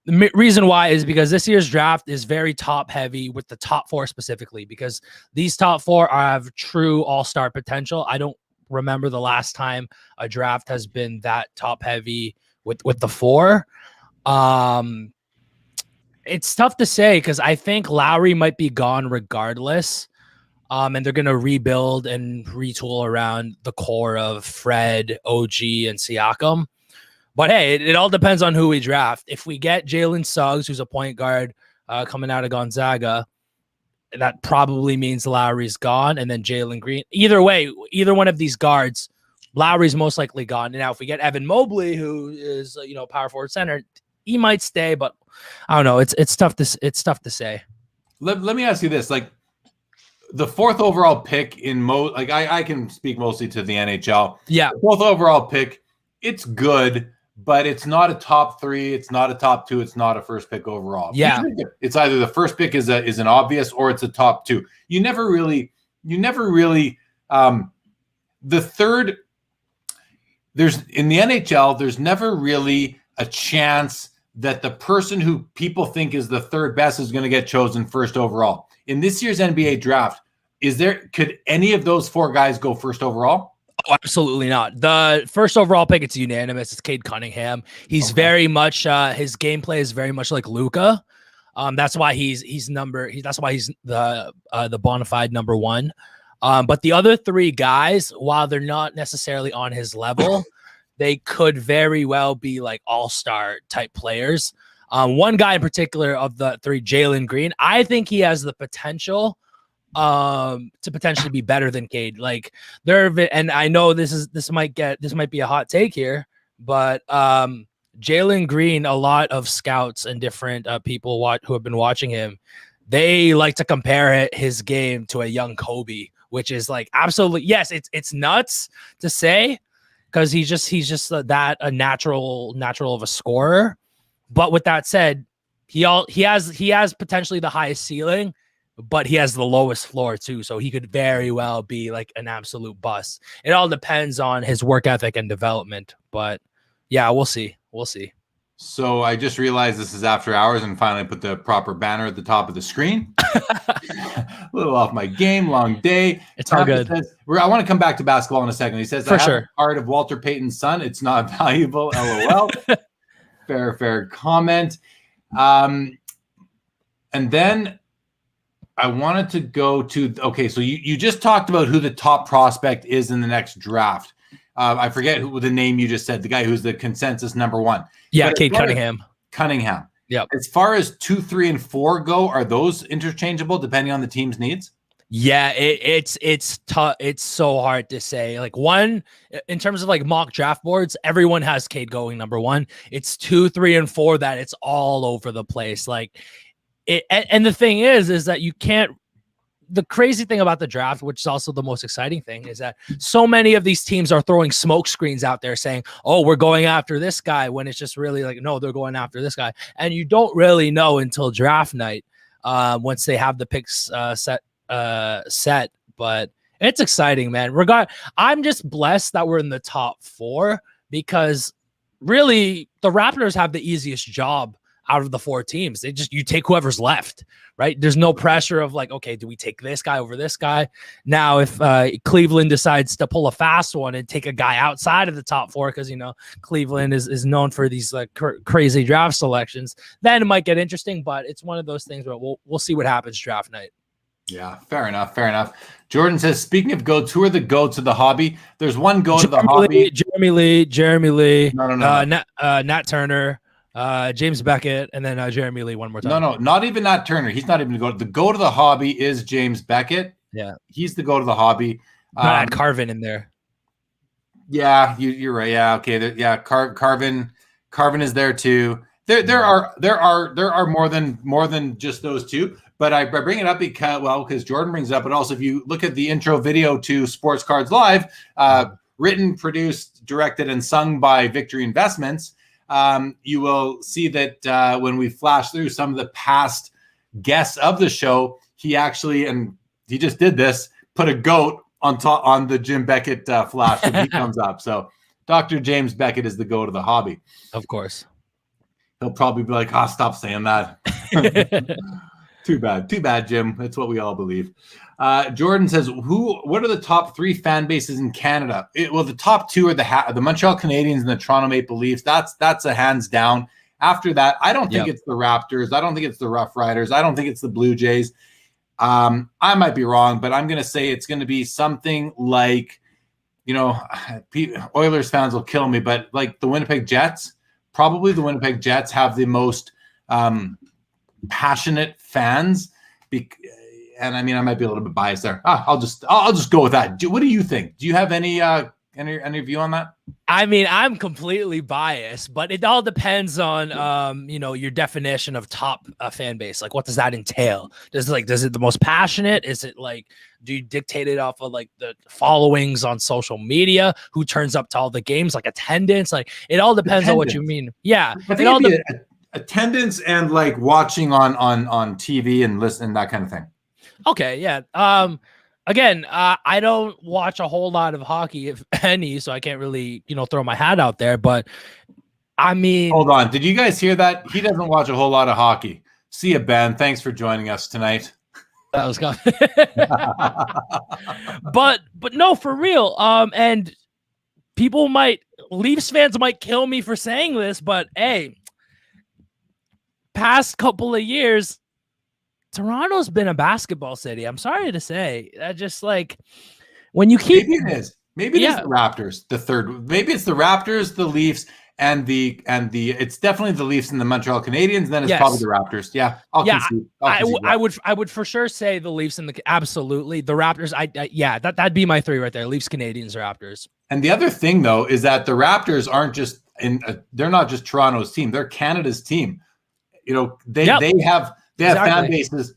The reason why is because this year's draft is very top heavy with the top 4 specifically, because these top 4 have true all-star potential. I don't remember the last time a draft has been that top heavy with the 4. It's tough to say because I think Lowry might be gone regardless. And they're going to rebuild and retool around the core of Fred, OG, and Siakam. But hey, it all depends on who we draft. If we get Jalen Suggs, who's a point guard coming out of Gonzaga, that probably means Lowry's gone, and then Jalen Green. Either way, either one of these guards, Lowry's most likely gone. Now, if we get Evan Mobley, who is power forward center, he might stay, but I don't know. It's tough to say. Let me ask you this: like the 4th overall pick in I can speak mostly to the NHL. Yeah, the 4th overall pick, it's good, but it's not a top 3. It's not a top 2. It's not a first pick overall. Yeah, it's either the first pick is an obvious or it's a top 2. You never really. The third. There's in the NHL. There's never really a chance that the person who people think is the 3rd best is going to get chosen first overall. In this year's NBA draft, could any of those 4 guys go first overall? Oh, absolutely not. The first overall pick, it's unanimous. It's Cade Cunningham. He's very much his gameplay is very much like Luka. That's why he's the bona fide number 1. But the other 3 guys, while they're not necessarily on his level, they could very well be like all-star type players. One guy in particular of the 3, Jalen Green, I think he has the potential to potentially be better than Cade. Like and I know this might be a hot take here, but Jalen Green, a lot of scouts and different people who have been watching him, they like to compare his game to a young Kobe, which is like absolutely yes, it's nuts to say. Because he's just a natural of a scorer, but with that said, he has potentially the highest ceiling, but he has the lowest floor too. So he could very well be like an absolute bust. It all depends on his work ethic and development. But yeah, we'll see. So I just realized this is after hours and finally put the proper banner at the top of the screen. A little off my game, long day. It's all good. Says, I want to come back to basketball in a second. He says, for sure. The card of Walter Payton's son. It's not valuable. LOL. fair comment. And then I wanted to go to, okay, so you just talked about who the top prospect is in the next draft. I forget who the name you just said, the guy who's the consensus number 1. Yeah, Cade Cunningham. Cunningham. Yep. As far as 2, 3, and 4 go, are those interchangeable depending on the team's needs? Yeah, it's tough. It's so hard to say. Like one, in terms of like mock draft boards, everyone has Cade going number 1. It's 2, 3, and 4 that it's all over the place. Like it, and the thing is that you can't. The crazy thing about the draft, which is also the most exciting thing, is that so many of these teams are throwing smoke screens out there saying, "Oh, we're going after this guy," when it's just really like, no, they're going after this guy, and you don't really know until draft night, once they have the picks set. But it's exciting, man. I'm just blessed that we're in the top 4, because really the Raptors have the easiest job out of the 4 teams. You take whoever's left, right? There's no pressure of like, okay, do we take this guy over this guy? Now, if Cleveland decides to pull a fast one and take a guy outside of the top 4, because Cleveland is known for these like crazy draft selections, then it might get interesting. But it's one of those things where we'll see what happens draft night. Yeah, fair enough. Jordan says, speaking of goats, who are the goats of the hobby? There's one goat of the hobby. Jeremy Lee. No. Nat Turner, James Beckett, and then Jeremy Lee one more time. No, not even Nat Turner. He's not even the goat. The goat of the hobby is James Beckett. Yeah. He's the goat of the hobby. Add Carvin in there. Yeah, you're right. Yeah, okay. Carvin is there too. There are more than just those two. But I bring it up because Jordan brings it up, but also if you look at the intro video to Sports Cards Live, written, produced, directed, and sung by Victory Investments, you will see that when we flash through some of the past guests of the show, he just did this, put a goat on the Jim Beckett flash when he comes up. So Dr. James Beckett is the goat of the hobby. Of course. He'll probably be like, stop saying that. Too bad, Jim. That's what we all believe. Jordan says, what are the top 3 fan bases in Canada? The top 2 are the Montreal Canadiens and the Toronto Maple Leafs. That's a hands down. After that, I don't think it's the Raptors. I don't think it's the Rough Riders. I don't think it's the Blue Jays. I might be wrong, but I'm going to say it's going to be something like, Oilers fans will kill me, but like the Winnipeg Jets. Probably the Winnipeg Jets have the most passionate fans, and I mean I might be a little bit biased there. I'll just go with that. What do you think? Do you have any view on that? I mean, I'm completely biased, but it all depends on your definition of top fan base. Like, what does that entail? Is it the most passionate? Is it like, do you dictate it off of like the followings on social media? Who turns up to all the games? Like attendance? Like it all depends on what you mean. Yeah, I think attendance and like watching on TV and listening, that kind of thing. Okay, yeah. Again, I don't watch a whole lot of hockey, if any, so I can't really, throw my hat out there. But I mean, hold on. Did you guys hear that? He doesn't watch a whole lot of hockey. See you, Ben. Thanks for joining us tonight. That was good. but no, for real. And Leafs fans might kill me for saying this, but hey, past couple of years, Toronto's been a basketball city. I'm sorry to say. Just like when you keep maybe it is the Raptors, the third. Maybe it's the Raptors, the Leafs, and the it's definitely the Leafs and the Montreal Canadiens. Then it's probably the Raptors. Yeah, I would for sure say the Leafs and absolutely the Raptors. That'd be my 3 right there. Leafs, Canadiens, Raptors. And the other thing though is that the Raptors aren't just they're not just Toronto's team. They're Canada's team. They have fan bases.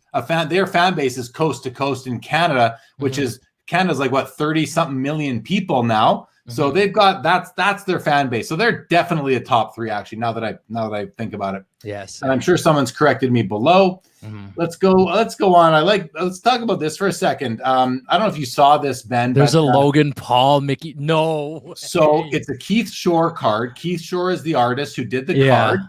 Their fan base is coast to coast in Canada, which is Canada's like what 30-something million people now. So they've got that's their fan base. So they're definitely a top 3 actually. Now that I think about it. Yes. And I'm sure someone's corrected me below. Let's go on. Let's talk about this for a second. I don't know if you saw this, Ben. There's a Logan Paul, Mickey. No. So it's a Keith Shore card. Keith Shore is the artist who did the card.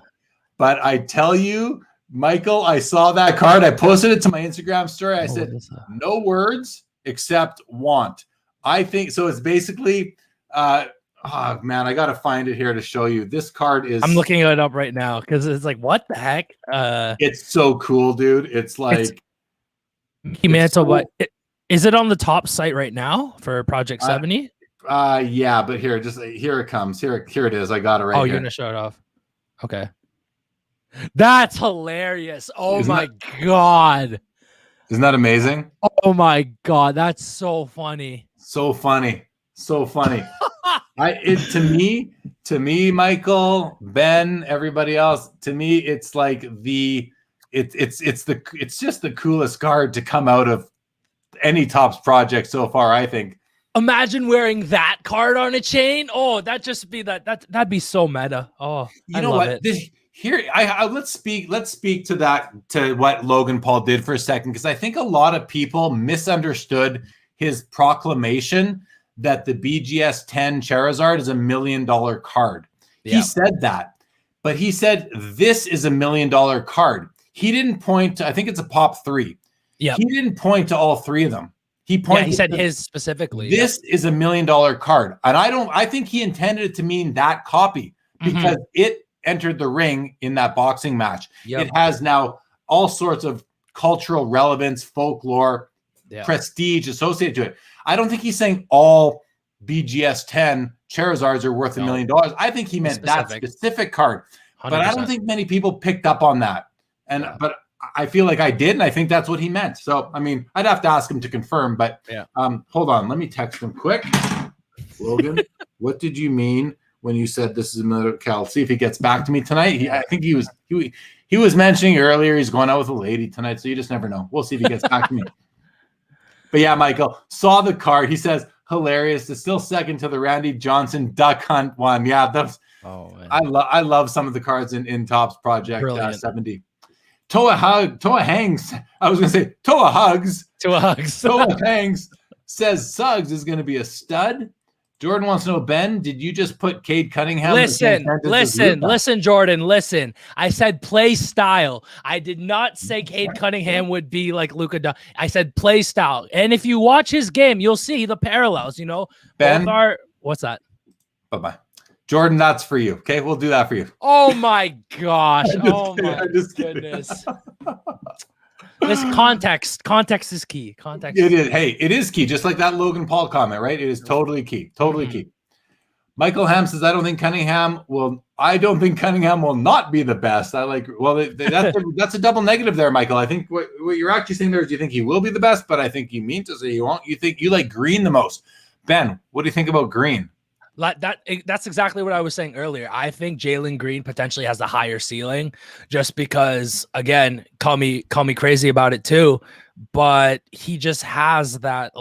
But I tell you, Michael, I saw that card. I posted it to my Instagram story. I said, no words except want. I think so. It's basically, I got to find it here to show you. This card is. I'm looking it up right now because it's like, what the heck? It's so cool, dude. It's like. Mickey Mantle, what? Is it on the top site right now for Project 70? Yeah, but here it comes. Here it is. I got it right here. Oh, you're going to show it off. Okay. That's hilarious. Oh Isn't my God. Isn't that amazing? Oh my God. That's so funny. So funny. So funny. To me, Michael, Ben, everybody else, to me, it's like it's just the coolest card to come out of any Topps project so far, I think. Imagine wearing that card on a chain. Oh, that'd be so meta. Oh, You know what? Let's speak to that, to what Logan Paul did for a second, because I think a lot of people misunderstood his proclamation that the BGS 10 Charizard is $1 million card. Yeah. He said that, but he said this is $1 million card. He didn't point to, I think it's a pop 3. Yeah. He didn't point to all 3 of them. He said his specifically. This is $1 million card. And I think he intended it to mean that copy, because it entered the ring in that boxing match. Yep. It has now all sorts of cultural relevance, folklore, prestige associated to it. I don't think he's saying all BGS 10 Charizards are worth $1 million. I think he meant that specific card. 100%. But I don't think many people picked up on that. But I feel like I did, and I think that's what he meant. So, I mean, I'd have to ask him to confirm, but hold on. Let me text him quick. Logan, what did you mean when you said this is another Cal? See if he gets back to me tonight. I think he was mentioning earlier he's going out with a lady tonight, so you just never know. We'll see if he gets back to me. But yeah, Michael, saw the card. He says, hilarious. It's still second to the Randy Johnson Duck Hunt one. Yeah, that's I love some of the cards in Topps Project 70. Toa Hangs. I was going to say Toa Hugs. Toa Hangs says Suggs is going to be a stud. Jordan wants to know, Ben, did you just put Cade Cunningham? Listen, Jordan, listen. I said play style. I did not say Cade Cunningham would be like Luka. I said play style. And if you watch his game, you'll see the parallels, you know. Ben, what's that? Bye-bye. Jordan, that's for you. Okay, we'll do that for you. Oh my gosh. Oh my goodness. This context is key. It is. Hey, it is key. Just like that Logan Paul comment, right? It is totally key. Totally key. Michael Ham says, I don't think Cunningham will not be the best. That's a double negative there, Michael. I think what you're actually saying there is you think he will be the best, but I think you mean to say you won't. You think you like Green the most. Ben, what do you think about Green? That's exactly what I was saying earlier. I think Jalen Green potentially has a higher ceiling, just because, again, call me crazy about it too, but he just has that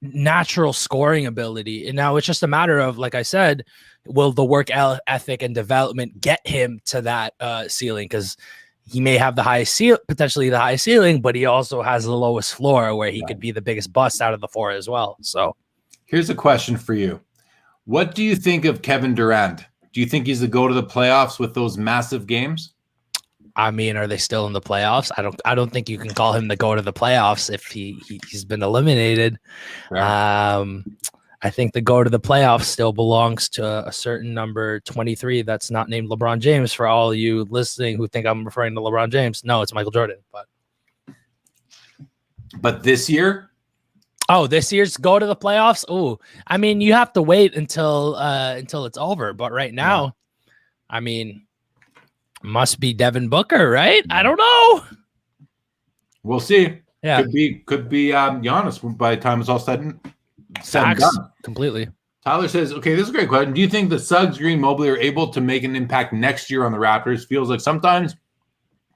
natural scoring ability. And now it's just a matter of, like I said, will the work ethic and development get him to that ceiling? Because he may have potentially the highest ceiling, but he also has the lowest floor where he could be the biggest bust out of the 4 as well. So here's a question for you. What do you think of Kevin Durant? Do you think he's the go to the playoffs with those massive games? I mean, are they still in the playoffs? I don't think you can call him the go to the playoffs if he's been eliminated. Right. I think the go to the playoffs still belongs to a certain number 23 that's not named LeBron James. For all of you listening who think I'm referring to LeBron James, no, it's Michael Jordan. But this year. Oh, this year's go to the playoffs? Oh, I mean, you have to wait until it's over. But right now, I mean, must be Devin Booker, right? I don't know. We'll see. Yeah, could be Giannis by the time it's all said and done. Completely. Tyler says, okay, this is a great question. Do you think the Suggs, Green, Mobley are able to make an impact next year on the Raptors? Feels like sometimes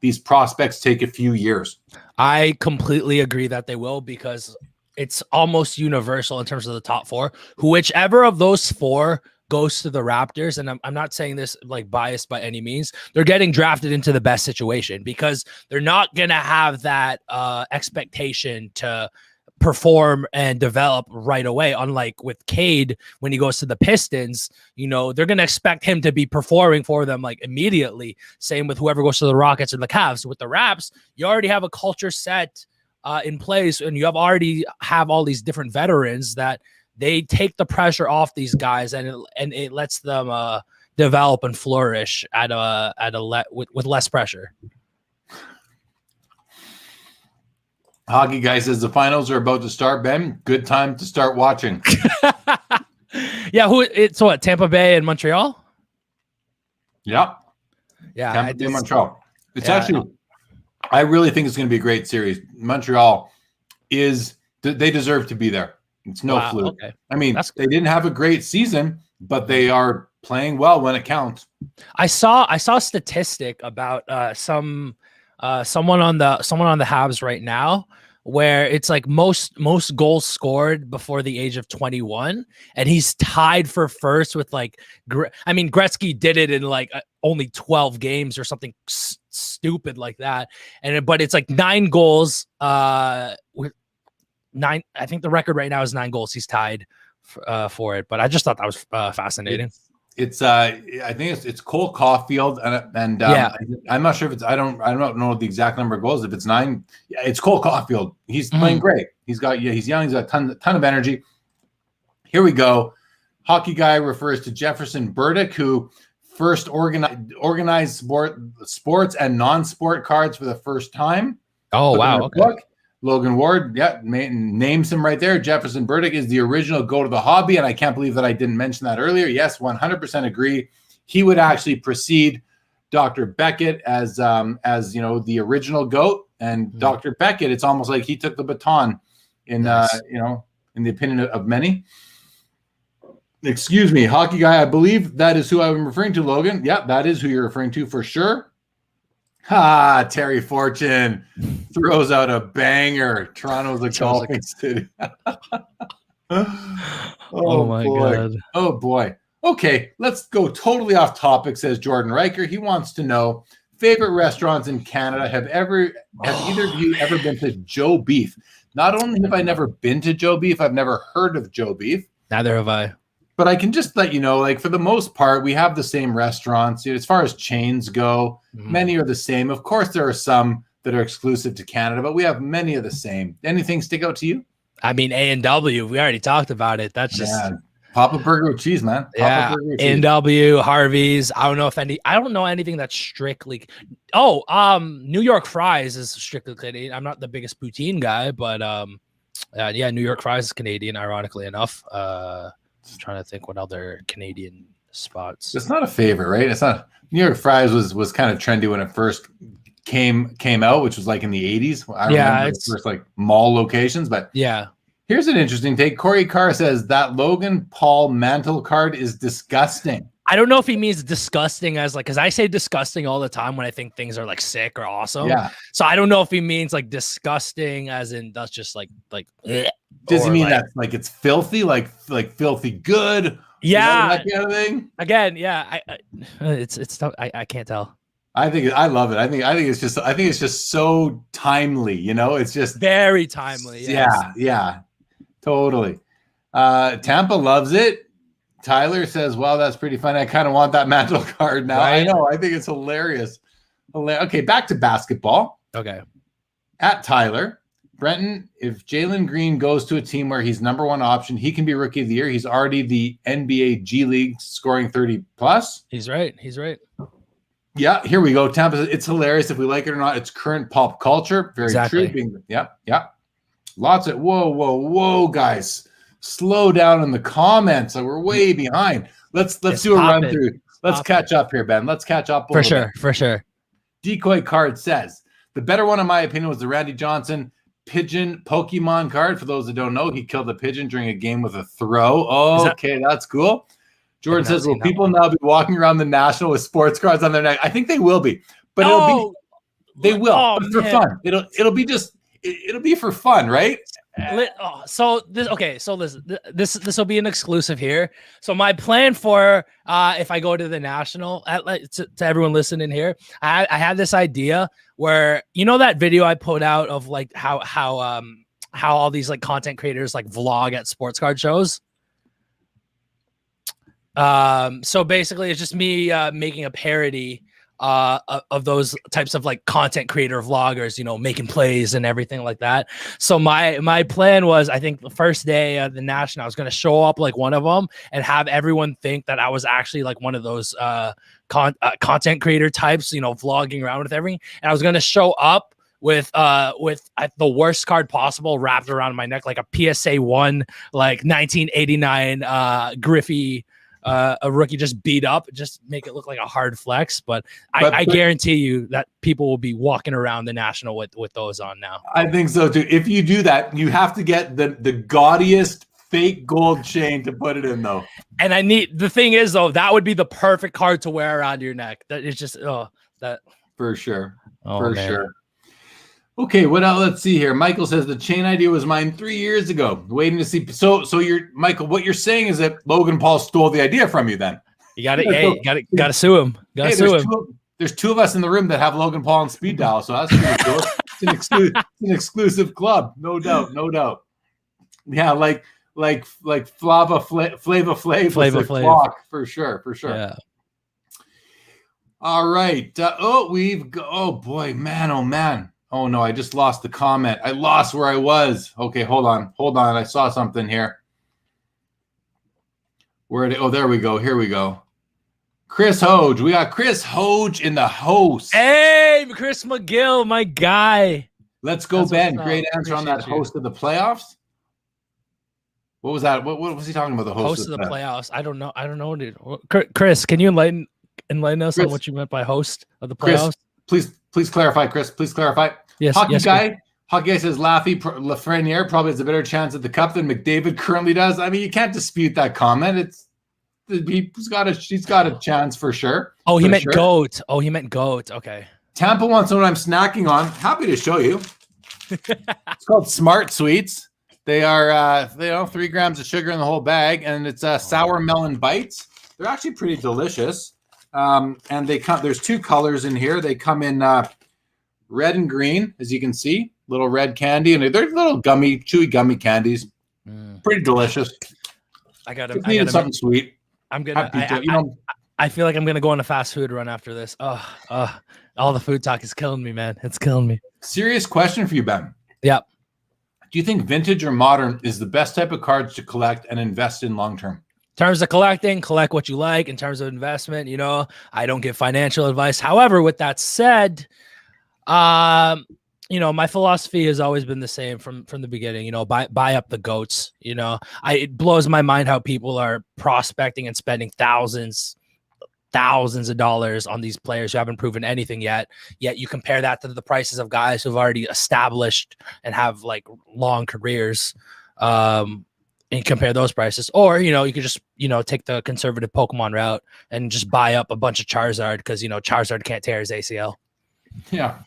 these prospects take a few years. I completely agree that they will, because it's almost universal in terms of the top 4. Whichever of those 4 goes to the Raptors, and I'm not saying this like biased by any means, they're getting drafted into the best situation, because they're not going to have that expectation to perform and develop right away. Unlike with Cade, when he goes to the Pistons, you know, they're going to expect him to be performing for them like immediately. Same with whoever goes to the Rockets and the Cavs. With the Raps, you already have a culture set in place, and you already have all these different veterans that they take the pressure off these guys, and it lets them develop and flourish with less pressure. Hockey guy says the finals are about to start. Ben, good time to start watching. Yeah, it's what, Tampa Bay and Montreal? Yep. Yeah, Tampa Bay, Montreal. It's actually, I really think it's going to be a great series. Montreal they deserve to be there. It's no fluke. Okay. I mean, they didn't have a great season, but they are playing well when it counts. I saw a statistic about someone on the Habs right now, where it's like most goals scored before the age of 21, and he's tied for first with like Gretzky did it in like only 12 games or something stupid like that, but it's like 9 goals with 9. I think the record right now is 9 goals. He's tied for it, but I just thought that was fascinating. It's I think it's Cole Caulfield and I'm not sure if it's I don't know the exact number of goals. If it's 9, it's Cole Caulfield. He's playing great. He's young. He's got a ton of energy. Here we go. Hockey Guy refers to Jefferson Burdick, who first organized sports and non-sport cards for the first time. Oh wow! Okay. Book. Logan Ward, names him right there. Jefferson Burdick is the original go to the hobby, and I can't believe that I didn't mention that earlier. Yes, 100% agree. He would actually precede Dr. Beckett as the original GOAT, and Dr. Beckett. It's almost like he took the baton in in the opinion of many. Excuse me, Hockey Guy. I believe that is who I'm referring to, Logan. Yeah, that is who you're referring to for sure. Terry Fortune throws out a banger. Toronto's a golfing city. Oh my God. Oh boy. Okay, let's go totally off topic, says Jordan Riker. He wants to know favorite restaurants in Canada. Have either of you ever been to Joe Beef? Not only have I never been to Joe Beef, I've never heard of Joe Beef. Neither have I. But I can just let you know, like for the most part, we have the same restaurants. As far as chains go, many are the same. Of course, there are some that are exclusive to Canada, but we have many of the same. Anything stick out to you? I mean, A&W. We already talked about it. That's just Papa Burger with cheese, man. A&W, Harvey's. I don't know anything that's strictly. New York Fries is strictly Canadian. I'm not the biggest poutine guy, but New York Fries is Canadian. Ironically enough. I'm trying to think what other Canadian spots. It's not a favorite, right? It's not. New York Fries was kind of trendy when it first came out, which was like in the 80s. I remember the first like mall locations, but here's an interesting take. Corey Carr says that Logan Paul mantle card is disgusting. I don't know if he means disgusting as like, because I say disgusting all the time when I think things are like sick or awesome. Yeah. So I don't know if he means like disgusting as in that's just like. Does he mean that like it's filthy, like filthy good? Yeah, that kind of thing. Again, yeah. It's tough. I can't tell. I love it. I think it's just so timely. It's just very timely. Yes. Yeah, totally. Tampa loves it. Tyler says, "Wow, that's pretty funny. I kind of want that mantle card now." Right? I know. I think it's hilarious. Okay, back to basketball. Okay. At Tyler, Brenton, if Jalen Green goes to a team where he's number one option, he can be Rookie of the Year. He's already the NBA G League scoring 30 plus. He's right. Yeah, here we go. Tampa, it's hilarious if we like it or not. It's current pop culture. Very true. Yeah. Lots of whoa, guys. Slow down in the comments. We're way behind. Let's do a run through. Let's catch up here, Ben. Let's catch up. For sure. Decoy card says the better one, in my opinion, was the Randy Johnson pigeon Pokemon card. For those that don't know, he killed a pigeon during a game with a throw. Oh, okay, that's cool. Jordan says, will people now be walking around the National with sports cards on their neck? I think they will be, but they will but for fun. It'll be for fun, right? So this will be an exclusive here. So my plan for if I go to the National, to everyone listening here, I had this idea where that video I put out of like how all these like content creators like vlog at sports card shows. So basically it's just me making a parody of those types of like content creator vloggers, making plays and everything like that. So my plan was, I think the first day of the National, I was going to show up like one of them and have everyone think that I was actually like one of those content creator types, vlogging around with everything. And I was going to show up with the worst card possible wrapped around my neck, like a PSA 1, like 1989 Griffey a rookie just beat up, just make it look like a hard flex. But I guarantee you that people will be walking around the National with those on now. I think so too. If you do that, you have to get the gaudiest fake gold chain to put it in, though. And the thing is, though, that would be the perfect card to wear around your neck. That is just that for sure. For sure. Okay, what else? Let's see here. Michael says the chain idea was mine 3 years ago. Waiting to see. So you're Michael. What you're saying is that Logan Paul stole the idea from you. Then you got to got to sue him. Got to sue him. There's two of us in the room that have Logan Paul on speed dial, so that's pretty cool. It's an exclusive club, no doubt. Yeah, like Flava Flav for sure. Yeah. All right. Oh boy, man. Oh no, I just lost the comment. I lost where I was. Okay, hold on. I saw something here. There we go. Here we go. Chris Hoge. We got Chris Hoge in the host. Hey, Chris McGill, my guy. Let's go, Ben. Great answer on that host of the playoffs. What was that? What was he talking about? The host of the playoffs. I don't know, dude. Chris, can you enlighten us on what you meant by host of the playoffs? Chris, please clarify, Chris. Please clarify. Yes. Hockey guy says Lafreniere probably has a better chance at the cup than McDavid currently does. I mean, you can't dispute that comment. She's got a chance for sure. Oh, he meant goat. Okay. Tampa wants to know what I'm snacking on. Happy to show you. It's called Smart Sweets. They are 3 grams of sugar in the whole bag, and it's sour melon bites. They're actually pretty delicious. And there's 2 colors in here. They come in red and green, as you can see. Little red candy, and they're little chewy gummy candies. Pretty delicious. I got something sweet. I feel like I'm gonna go on a fast food run after this. All the food talk is killing me, man. It's killing me. Serious question for you, Ben. Yeah. Do you think vintage or modern is the best type of cards to collect and invest in long term? In terms of collecting, collect what you like. In terms of investment, I don't give financial advice. However, with that said, my philosophy has always been the same from the beginning. Buy up the goats. It blows my mind how people are prospecting and spending thousands of dollars on these players who haven't proven anything yet. Yet you compare that to the prices of guys who've already established and have like long careers. And compare those prices, or you could just take the conservative Pokemon route and just buy up a bunch of Charizard because Charizard can't tear his ACL. Yeah,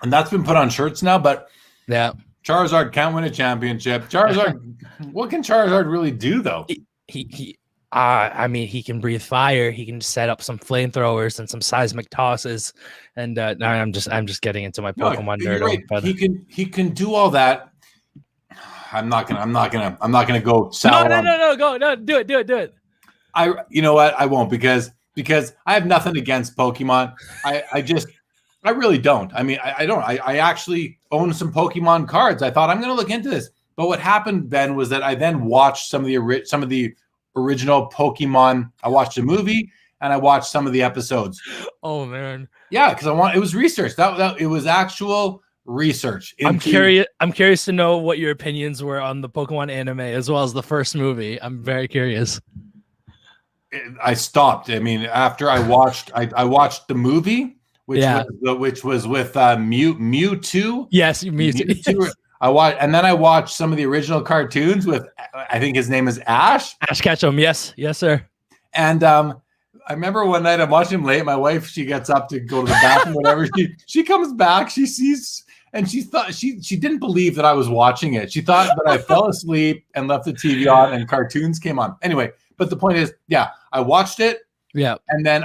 and that's been put on shirts now. But yeah, Charizard can't win a championship. What can Charizard really do though? He can breathe fire. He can set up some flamethrowers and some seismic tosses. And now I'm just getting into my Pokemon nerd. Right. But he can do all that. I'm not gonna go sour. No, do it. You know what? I won't because I have nothing against Pokemon. I really don't. I mean, I don't. I actually own some Pokemon cards. I thought I'm gonna look into this, but what happened then was that I then watched some of the original Pokemon. I watched a movie and I watched some of the episodes. Oh man, yeah, because it was research. That it was actual research. I'm curious to know what your opinions were on the Pokemon anime as well as the first movie. I'm very curious. I stopped. I mean, after I watched the movie, which was with Mewtwo. Yes, Mewtwo. I watched some of the original cartoons with, I think his name is Ash. Ash Ketchum. Yes, sir. And I remember one night I'm watching him late. My wife, she gets up to go to the bathroom, whatever. She comes back. She sees. And she thought she didn't believe that I was watching it. She thought that I fell asleep and left the TV on and cartoons came on. Anyway, but the point is, yeah, I watched it. Yeah. And then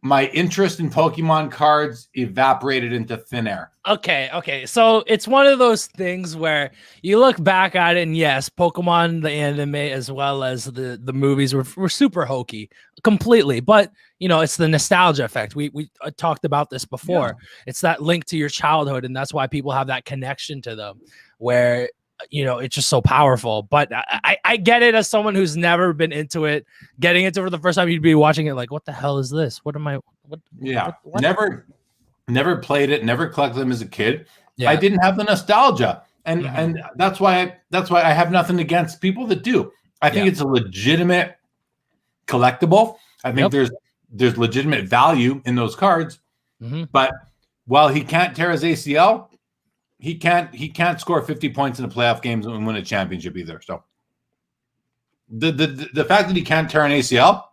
my interest in Pokemon cards evaporated into thin air. Okay. So it's one of those things where you look back at it and yes, Pokemon, the anime, as well as the movies were super hokey completely. But, it's the nostalgia effect. We talked about this before. Yeah. It's that link to your childhood. And that's why people have that connection to them where, it's just so powerful. But I get it as someone who's never been into it. Getting into it for the first time, you'd be watching it like, what the hell is this? What? Never played it, never collected them as a kid. Yeah. I didn't have the nostalgia. And that's why I have nothing against people that do. I think it's a legitimate collectible. I think there's legitimate value in those cards. But while he can't tear his ACL, he can't score 50 points in the playoff games and win a championship either. So the fact that he can't tear an ACL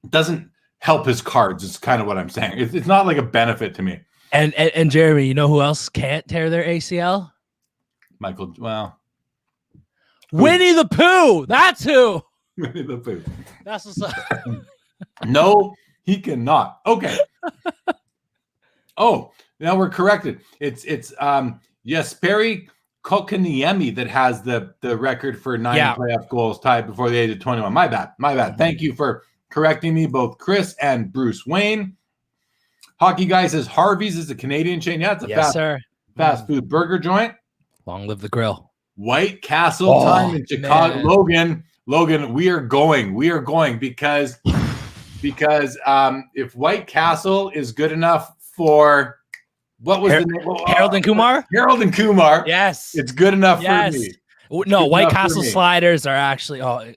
doesn't help his cards. Is kind of what I'm saying. It's not like a benefit to me. And Jeremy, you know who else can't tear their ACL? Winnie the Pooh. That's who. Winnie the Pooh. That's what's up. No, he cannot. Okay. Oh, now we're corrected. It's Jesperi Kokaniemi that has the record for 9 playoff goals tied before the age of 21. My bad. Thank you for correcting me, both Chris and Bruce Wayne. Hockey Guy says Harvey's is a Canadian chain. Yeah, it's a fast food burger joint. Long live the grill. White Castle time in Chicago. Man. Logan, we are going because if White Castle is good enough for what was the name? Harold and Kumar? Harold and Kumar. Yes. It's good enough for me. No, White Castle sliders are actually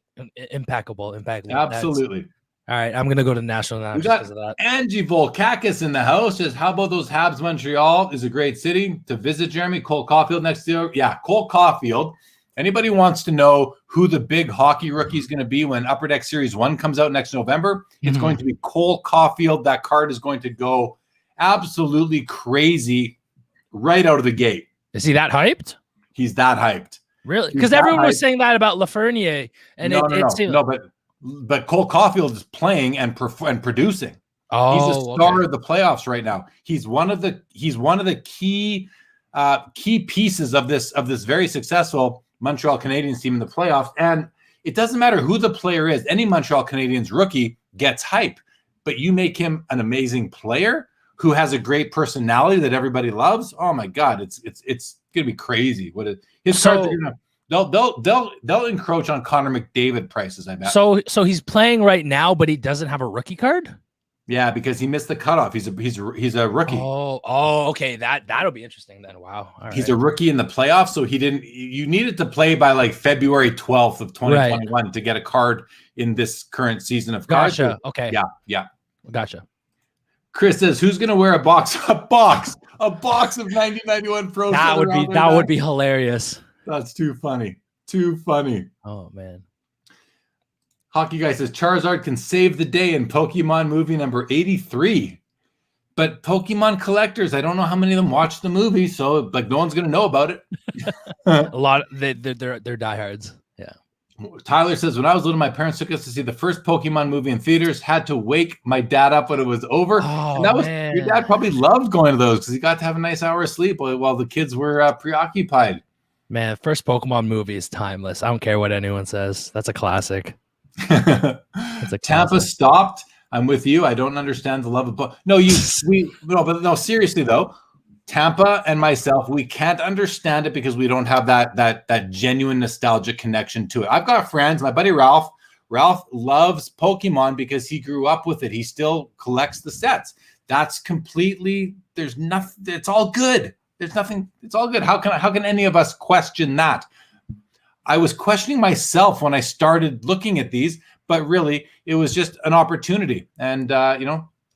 impeccable. Absolutely. All right, I'm gonna go to National now. We got Angie Volkakis in the house. Says, how about those Habs? Montreal is a great city to visit. Jeremy, Cole Caulfield next year. Yeah, Cole Caulfield. Anybody wants to know who the big hockey rookie is going to be when Upper Deck Series 1 comes out next November? It's going to be Cole Caulfield. That card is going to go absolutely crazy right out of the gate. Is he that hyped? He's that hyped. Really? Because everyone was saying that about Lafreniere. And but Cole Caulfield is playing and producing. He's a star of the playoffs right now. He's one of the key pieces of this very successful Montreal Canadiens team in the playoffs. And it doesn't matter who the player is. Any Montreal Canadiens rookie gets hype, but you make him an amazing player who has a great personality that everybody loves. Oh my God, it's gonna be crazy. His cards are gonna. They'll encroach on Connor McDavid prices, I bet. So he's playing right now, but he doesn't have a rookie card? Yeah, because he missed the cutoff. He's a rookie. Oh, okay. That'll be interesting then. Wow. He's a rookie in the playoffs, so he didn't. You needed to play by like February 12th of 2021 to get a card in this current season of cards. Gotcha. Okay. Yeah. Gotcha. Chris says, "Who's gonna wear a box of 1991 Pro?" That would be hilarious. That's too funny. Oh man. Hockey Guy says Charizard can save the day in Pokemon movie number 83. But Pokemon collectors, I don't know how many of them watched the movie, so no one's gonna know about it. A lot they're diehards. Yeah. Tyler says, when I was little, my parents took us to see the first Pokemon movie in theaters, had to wake my dad up when it was over. And that was your dad probably loved going to those because he got to have a nice hour of sleep while the kids were preoccupied. Man, first Pokemon movie is timeless. I don't care what anyone says. That's a classic. Tampa stopped. I'm with you. I don't understand the love of no, seriously though, Tampa and myself, we can't understand it because we don't have that genuine nostalgic connection to it. I've got friends, my buddy Ralph loves Pokemon because he grew up with it. He still collects the sets. That's completely, there's nothing, it's all good. There's nothing, it's all good. How can any of us question that? I was questioning myself when I started looking at these, but really it was just an opportunity and,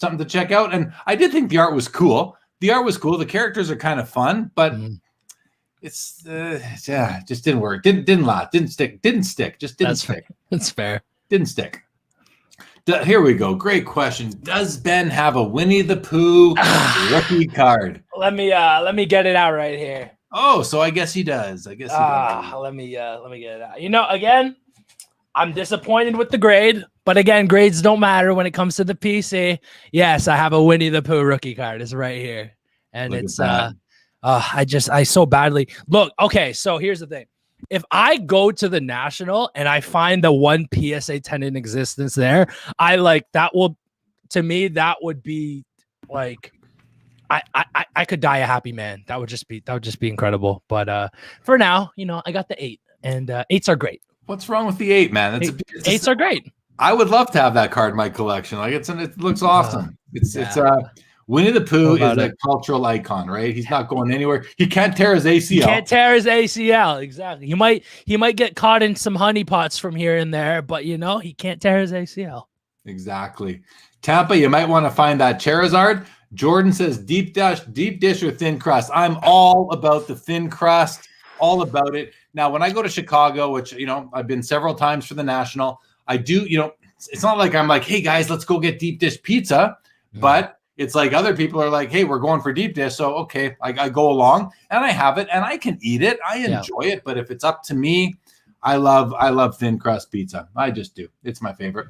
something to check out. And I did think the art was cool. The characters are kind of fun, but it's, just didn't work. Didn't laugh. Didn't stick. Just didn't stick. That's fair. Didn't stick. Here we go. Great question. Does Ben have a Winnie the Pooh rookie card? Let me get it out right here. Oh, so I guess he does. Let me get it out. Again, I'm disappointed with the grade, but again, grades don't matter when it comes to the PC. Yes, I have a Winnie the Pooh rookie card. It's right here. And it's I so badly look. Okay, so here's the thing. If I go to the National and I find the one PSA 10 in existence there, that would be like I could die a happy man. That would just be incredible. But for now, I got the 8, and 8s are great. What's wrong with the 8, man? 8s are great. I would love to have that card in my collection. It looks awesome. Winnie the Pooh is a cultural icon, right? He's not going anywhere. He can't tear his ACL. He can't tear his ACL. Exactly. He might get caught in some honeypots from here and there, but he can't tear his ACL. Exactly. Tampa, you might want to find that Charizard. Jordan says deep dish or thin crust. I'm all about the thin crust, all about it. Now, when I go to Chicago, which, I've been several times for the National, I do, it's not like I'm like, hey guys, let's go get deep dish pizza. But it's like other people are like, hey, we're going for deep dish. So, okay, I go along and I have it and I can eat it. I enjoy it. But if it's up to me, I love thin crust pizza. I just do. It's my favorite.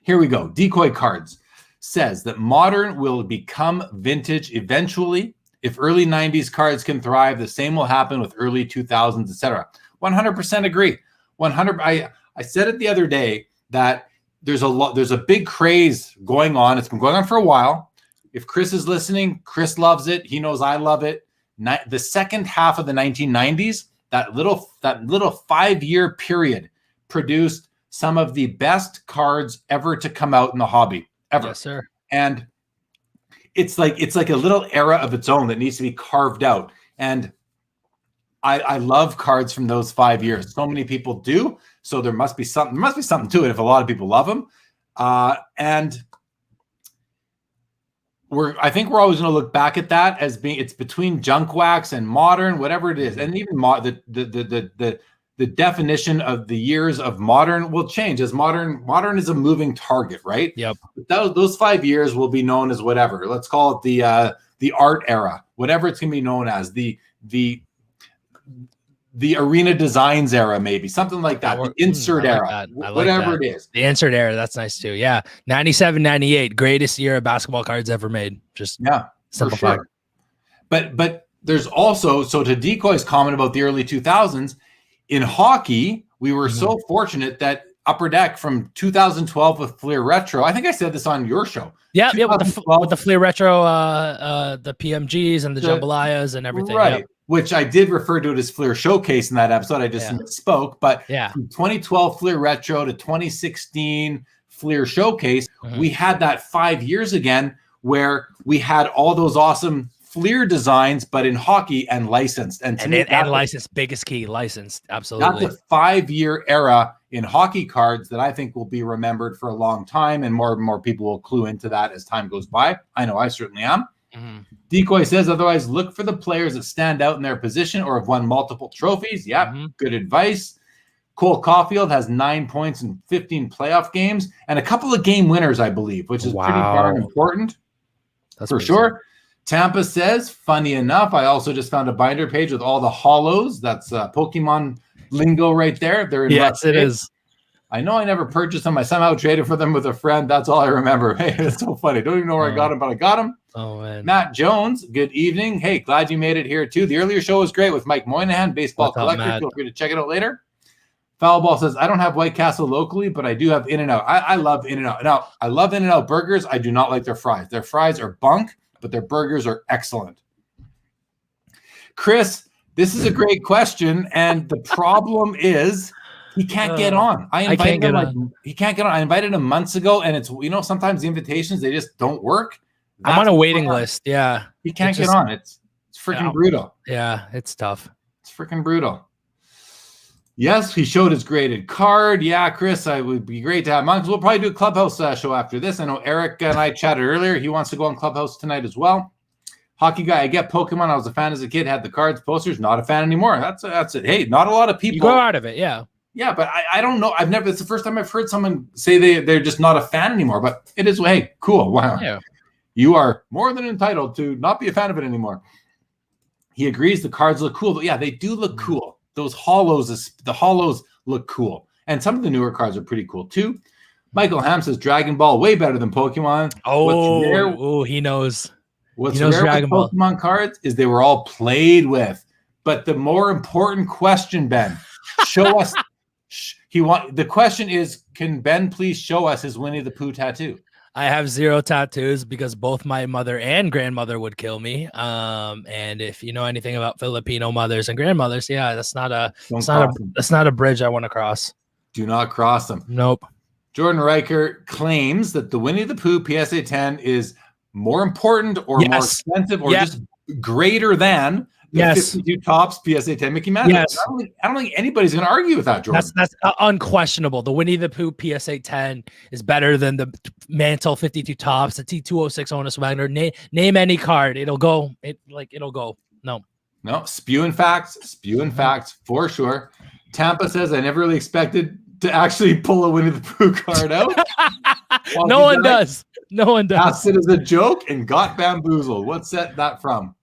Here we go. Decoy Cards says that modern will become vintage eventually. If early 90s cards can thrive, the same will happen with early 2000s, etc. 100% agree. 100. I said it the other day that there's a big craze going on. It's been going on for a while. If Chris is listening, Chris loves it. He knows I love it. The second half of the 1990s, that little 5-year period produced some of the best cards ever to come out in the hobby ever. Yes, sir. And it's like a little era of its own that needs to be carved out. And I love cards from those 5 years. So many people do. So there must be something to it if a lot of people love them. And I think we're always going to look back at that as being, it's between junk wax and modern, whatever it is. And even the definition of the years of modern will change as modern is a moving target, right? Yep. Those 5 years will be known as whatever. Let's call it the art era, whatever it's going to be known as, the arena designs era, maybe something like that. The insert era, whatever it is. The insert era. That's nice too. Yeah. 97, 98, greatest year of basketball cards ever made. Just simple fact. But there's also, so to Decoy's comment about the early 2000s, in hockey, we were so fortunate that Upper Deck from 2012 with Fleer Retro. I think I said this on your show. Yeah, with the Fleer Retro, the PMGs and the jambalayas and everything. Right. Yep. Which I did refer to it as Fleer Showcase in that episode. I just spoke, but from 2012 Fleer Retro to 2016 Fleer Showcase, we had that 5 years again where we had all those awesome Fleer designs, but in hockey and licensed. And licensed, biggest key, licensed. Absolutely. That's a 5-year era in hockey cards that I think will be remembered for a long time, and more and more people will clue into that as time goes by. I know I certainly am. Decoy says, otherwise, look for the players that stand out in their position or have won multiple trophies. Yep, good advice. Cole Caulfield has 9 points in 15 playoff games and a couple of game winners, I believe, which is pretty darn important. That's for sure. Tampa says, funny enough, I also just found a binder page with all the hollows. That's Pokemon lingo right there. They're in yes, it is. I know I never purchased them. I somehow traded for them with a friend. That's all I remember. Hey, it's so funny. Don't even know where I got them, but I got them. Oh, man. Matt Jones, good evening. Hey, glad you made it here, too. The earlier show was great with Mike Moynihan, Baseball Collector. Feel free to check it out later. Foulball says, I don't have White Castle locally, but I do have In-N-Out. I love In-N-Out. Now, I love In-N-Out burgers. I do not like their fries. Their fries are bunk, but their burgers are excellent. Chris, this is a great question, and the problem is he can't get on. He can't get on. I invited him months ago, and it's, sometimes the invitations, they just don't work. I'm on a waiting list. Yeah. He can't get on. It's freaking brutal. Yeah, it's tough. It's freaking brutal. Yes, he showed his graded card. Yeah, Chris, I would be great to have him on. We'll probably do a Clubhouse show after this. I know Eric and I chatted earlier. He wants to go on Clubhouse tonight as well. Hockey guy, I get Pokemon. I was a fan as a kid, had the cards, posters, not a fan anymore. That's it. Hey, not a lot of people. You grow out of it, yeah. Yeah, but I don't know. It's the first time I've heard someone say they're just not a fan anymore. But it is, hey, cool. Wow. Yeah. You are more than entitled to not be a fan of it anymore. He agrees the cards look cool. But yeah, they do look cool. Those hollows, the hollows look cool. And some of the newer cards are pretty cool too. Michael Ham says Dragon Ball way better than Pokemon. Oh, he knows. What's rare with Pokemon cards is they were all played with. But the more important question, Ben, show us. The question is, can Ben please show us his Winnie the Pooh tattoo? I have 0 tattoos because both my mother and grandmother would kill me. And if you know anything about Filipino mothers and grandmothers, yeah, that's not a bridge I want to cross. Do not cross them. Nope. Jordan Riker claims that the Winnie the Pooh PSA 10 is more important or more Yes. expensive or Yes. just greater than the Yes. 52 Tops PSA 10 Mickey Mouse? Yes. I don't think anybody's going to argue with that, Jordan. That's unquestionable. The Winnie the Pooh PSA 10 is better than the Mantle 52 Tops, the T206 Honus Wagner. Name any card, it'll go. It'll go. No, spewing facts for sure. Tampa says, I never really expected to actually pull a Winnie the Pooh card out. No one does. No one does. Asked it as a joke and got bamboozled. What's that from?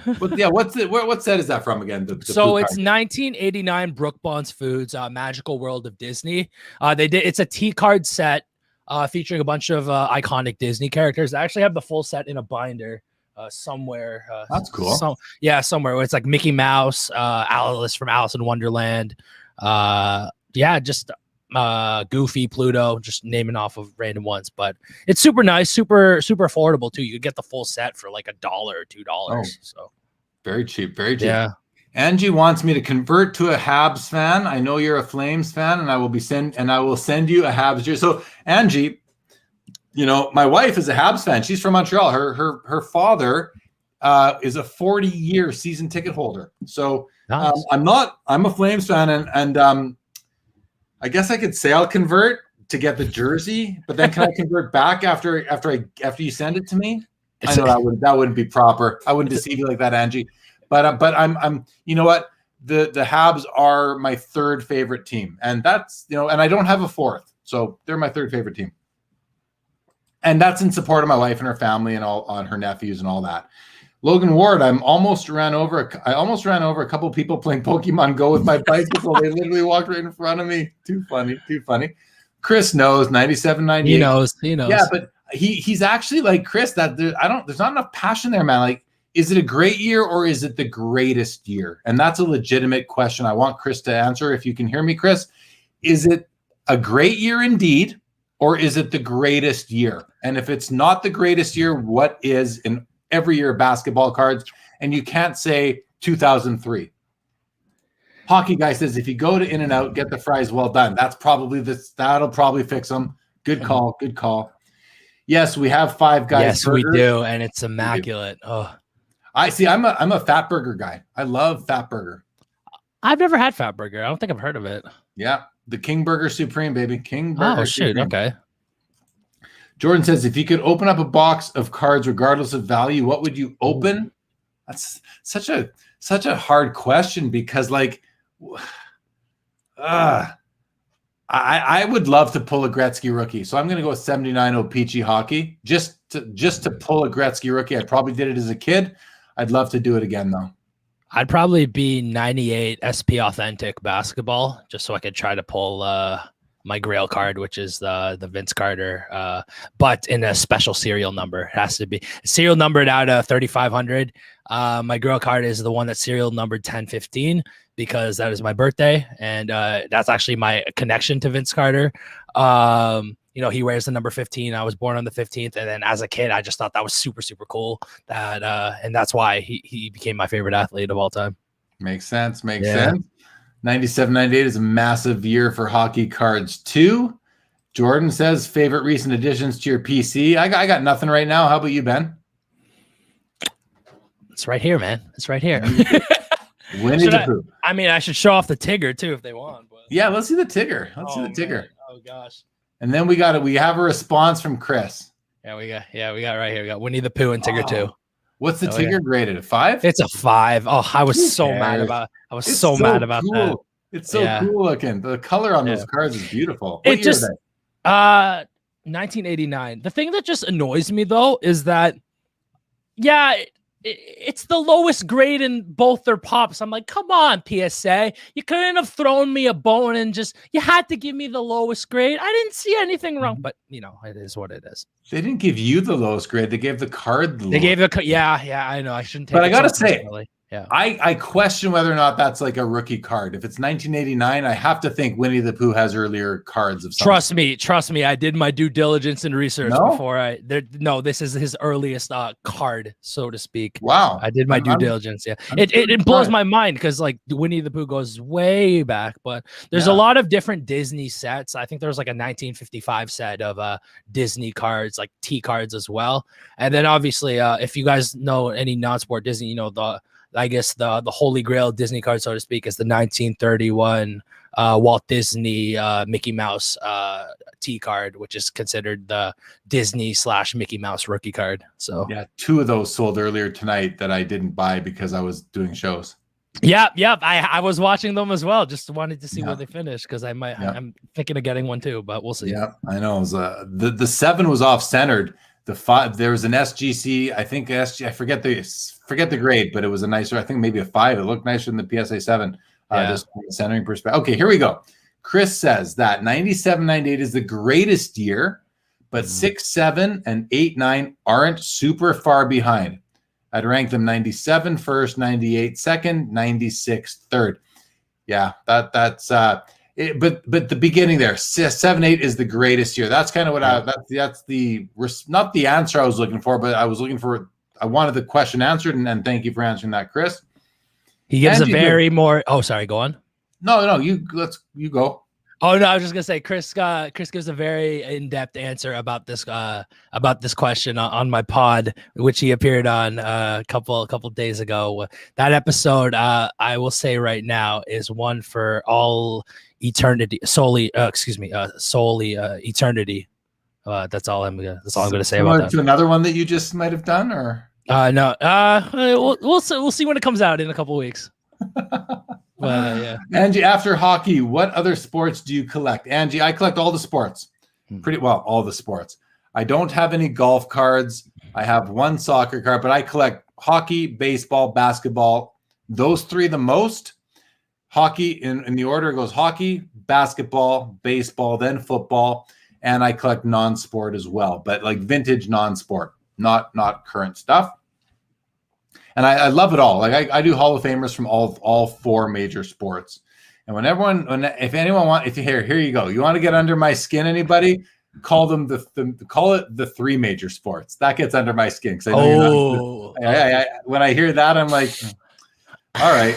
What set is that from again? So it's 1989 Brook Bonds Foods Magical World of Disney. It's a T card set featuring a bunch of iconic Disney characters. They actually have the full set in a binder somewhere. That's cool. Somewhere where it's like Mickey Mouse, Alice from Alice in Wonderland. Just Goofy, Pluto, just naming off of random ones. But it's super nice, super affordable too. You get the full set for like $1 or $2. So very cheap, very cheap. Yeah. Angie wants me to convert to a Habs fan. I know you're a Flames fan, and I will send you a Habs jersey. So Angie, my wife is a Habs fan. She's from Montreal. Her father is a 40-year season ticket holder. So nice. I'm a Flames fan, and I guess I could say I'll convert to get the jersey, but then can I convert back after you send it to me? I know that wouldn't be proper. I wouldn't deceive you like that, Angie. But I'm you know what? The Habs are my third favorite team, and that's and I don't have a fourth, so they're my third favorite team. And that's in support of my wife and her family and all on her nephews and all that. Logan Ward, I almost ran over a couple of people playing Pokemon Go with my bicycle. They literally walked right in front of me. Too funny. Chris knows 97.98. He knows. Yeah, but he's actually like Chris. There's not enough passion there, man. Like, is it a great year or is it the greatest year? And that's a legitimate question. I want Chris to answer. If you can hear me, Chris, is it a great year indeed, or is it the greatest year? And if it's not the greatest year, what is in every year of basketball cards? And you can't say 2003. Hockey guy says, if you go to In-N-Out, get the fries well done. That'll probably fix them. Good call. Yes, we have Five Guys. Yes, burgers. we do, and it's immaculate. Oh, I see. I'm a Fat Burger guy. I love Fat Burger. I've never had Fat Burger. I don't think I've heard of it. Yeah, the King Burger Supreme, baby. King Burger. Oh shit. Supreme. Okay. Jordan says, if you could open up a box of cards regardless of value, what would you open? That's such a hard question because, like, I would love to pull a Gretzky rookie. So I'm going to go with 79 O-Pee-Chee Hockey. Just to pull a Gretzky rookie. I probably did it as a kid. I'd love to do it again, though. I'd probably be 98 SP Authentic Basketball, just so I could try to pull my Grail card, which is the Vince Carter, but in a special serial number. It has to be serial numbered out of 3,500. My Grail card is the one that's serial numbered 1015 because that is my birthday, and that's actually my connection to Vince Carter. He wears the number 15. I was born on the 15th, and then as a kid, I just thought that was super, super cool. And that's why he became my favorite athlete of all time. Makes sense. 97-98 is a massive year for hockey cards too. Jordan says, favorite recent additions to your PC. I got nothing right now. How about you, Ben? It's right here, man. It's right here. Winnie the Pooh. I mean, I should show off the Tigger too if they want. But... Yeah, let's see the Tigger. Let's see the Tigger. Man. Oh gosh. And then we have a response from Chris. We got right here. We got Winnie the Pooh and Tigger too. What's the Tigger graded? A 5? It's a 5. Oh, I was so mad about that. It's so cool looking. The color on those cards is beautiful. What year is that? 1989. The thing that just annoys me though is that it's the lowest grade in both their pops. I'm like, come on, PSA. You couldn't have thrown me a bone and you had to give me the lowest grade. I didn't see anything wrong, but it is what it is. They didn't give you the lowest grade. They gave the card the lowest. They gave I know. I shouldn't take But I got to say, Yeah. I question whether or not that's like a rookie card. If it's 1989, I have to think Winnie the Pooh has earlier cards of some Trust me. I did my due diligence and research No? before no, this is his earliest card, so to speak. Wow. I did my due diligence. Yeah. I'm It blows my mind because like Winnie the Pooh goes way back, but there's a lot of different Disney sets. I think there's like a 1955 set of Disney cards, like T cards as well. And then obviously if you guys know any non-sport Disney, you know I guess the holy grail Disney card, so to speak, is the 1931 Walt Disney Mickey Mouse T card, which is considered the Disney / Mickey Mouse rookie card. So yeah, 2 of those sold earlier tonight that I didn't buy because I was doing shows. Yeah. I was watching them as well. Just wanted to see where they finished because I'm thinking of getting one too, but we'll see. Yeah, I know. It was, the 7 was off centered. The 5, there was an SGC. I think I forget the grade, but it was a nicer. I think maybe a 5. It looked nicer than the PSA 7. Just from the centering perspective. Okay, here we go. Chris says that 97-98 is the greatest year, but 6, 7, and 8, 9 aren't super far behind. I'd rank them 97 first, 98 second, 96 third. Yeah, that's it, but the beginning there, 7, 8 is the greatest year. That's kind of what that's the not the answer I was looking for, but I wanted the question answered, and thank you for answering that, Chris. He gives a very more. Oh, sorry. Go on. No. You go. Oh no, I was just gonna say Chris gives a very in-depth answer about this question on my pod, which he appeared on a couple days ago. That episode, I will say right now, is one for all eternity. Solely eternity. That's all I'm gonna say about that. To another one that you just might have done, or no. We'll see when it comes out in a couple weeks. Yeah. Angie, after hockey, what other sports do you collect? Angie, I collect all the sports. Pretty well, all the sports. I don't have any golf cards. I have 1 soccer card, but I collect hockey, baseball, basketball. Those 3 the most. Hockey, in the order, it goes hockey, basketball, baseball, then football. And I collect non-sport as well, but like vintage non-sport, not current stuff. And I love it all. Like I do Hall of Famers from all 4 major sports. And if anyone wants, here you go. You want to get under my skin, anybody? Call them call it the 3 major sports. That gets under my skin because I know you're not. When I hear that, I'm like, all right.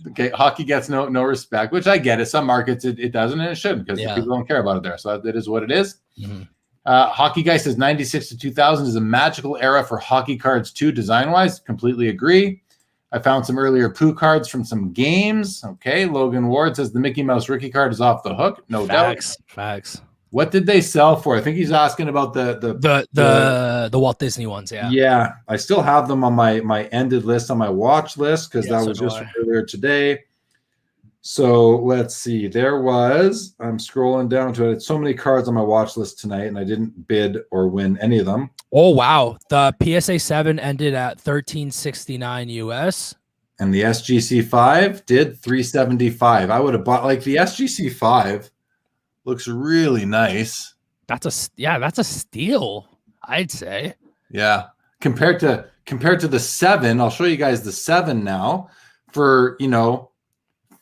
Okay, hockey gets no respect, which I get. It some markets it doesn't, and it shouldn't because people don't care about it there. So that is what it is. Mm-hmm. Hockey Guy says 96 to 2000 is a magical era for hockey cards too, design-wise. Completely agree. I found some earlier Pooh cards from some games. Okay, Logan Ward says the Mickey Mouse rookie card is off the hook. No doubt. Facts. What did they sell for? I think he's asking about the Walt Disney ones. Yeah. Yeah, I still have them on my ended list on my watch list because that was just earlier today. So let's see. I'm scrolling down to it. So many cards on my watch list tonight, and I didn't bid or win any of them. Oh wow! The PSA 7 ended at $13.69 US, and the SGC 5 did $375. I would have bought the SGC 5. Looks really nice. That's a steal, I'd say. Yeah, compared to the 7, I'll show you guys the 7 now for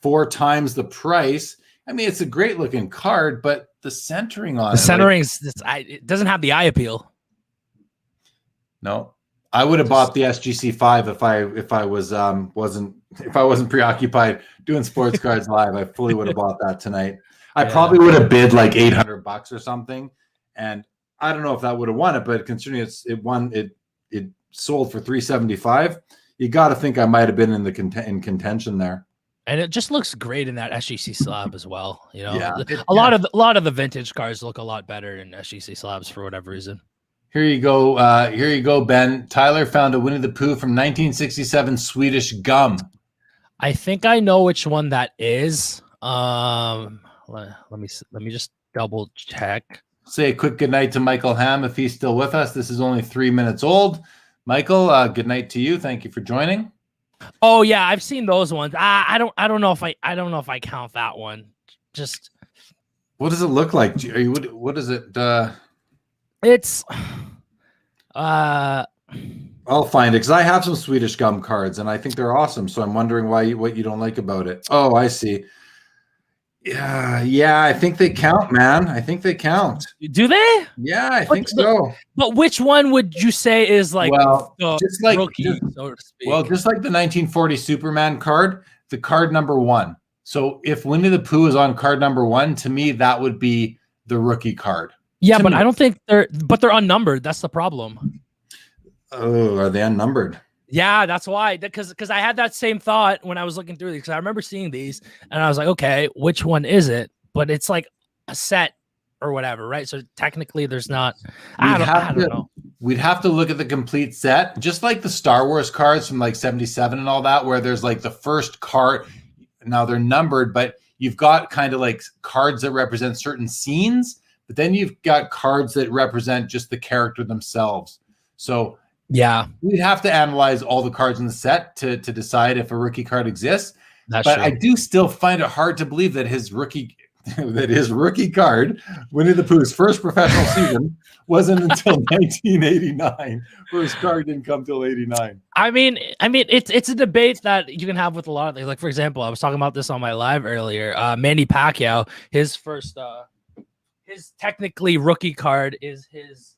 4 times the price. I mean, it's a great looking card, but the centering on it doesn't have the eye appeal. No, I would have bought the SGC 5 if I wasn't preoccupied doing sports cards live. I fully would have bought that tonight. I probably would have bid like $800 or something, and I don't know if that would have won it. But considering it sold for $375, you got to think I might have been in contention there. And it just looks great in that SGC slab as well. A lot of the vintage cars look a lot better in SGC slabs for whatever reason. Here you go, Ben. Tyler found a Winnie the Pooh from 1967 Swedish gum. I think I know which one that is. Let me just double check. Say a quick goodnight to Michael Ham if he's still with us. This is only 3 minutes old. Michael, good night to you. Thank you for joining. Oh yeah, I've seen those ones. I don't know if I count that one. Just what does it look like? What is it? It's I'll find it because I have some Swedish gum cards and I think they're awesome. So I'm wondering what you don't like about it. Oh, I see. Yeah, I think they count, man. I think they count. Do they? Yeah, I think so. But which one would you say is like the just like rookie, so to speak? Well, just like the 1940 Superman card, the card number 1. So if Winnie the Pooh is on card number 1, to me that would be the rookie card. Yeah, but I don't think they're unnumbered. That's the problem. Oh, are they unnumbered? Yeah, that's why. Because I had that same thought when I was looking through these. Because I remember seeing these, and I was like, okay, which one is it? But it's like a set or whatever, right? So technically, there's not. I don't know. We'd have to look at the complete set, just like the Star Wars cards from like '77 and all that, where there's like the first card. Now they're numbered, but you've got kind of like cards that represent certain scenes, but then you've got cards that represent just the character themselves. So. Yeah, we'd have to analyze all the cards in the set to decide if a rookie card exists. That's but true. I do still find it hard to believe that his rookie card, Winnie the Pooh's first professional season, wasn't until 1989, where his card didn't come till 89. I mean, it's a debate that you can have with a lot of things. Like, for example, I was talking about this on my live earlier. Manny Pacquiao, his first, his technically rookie card is his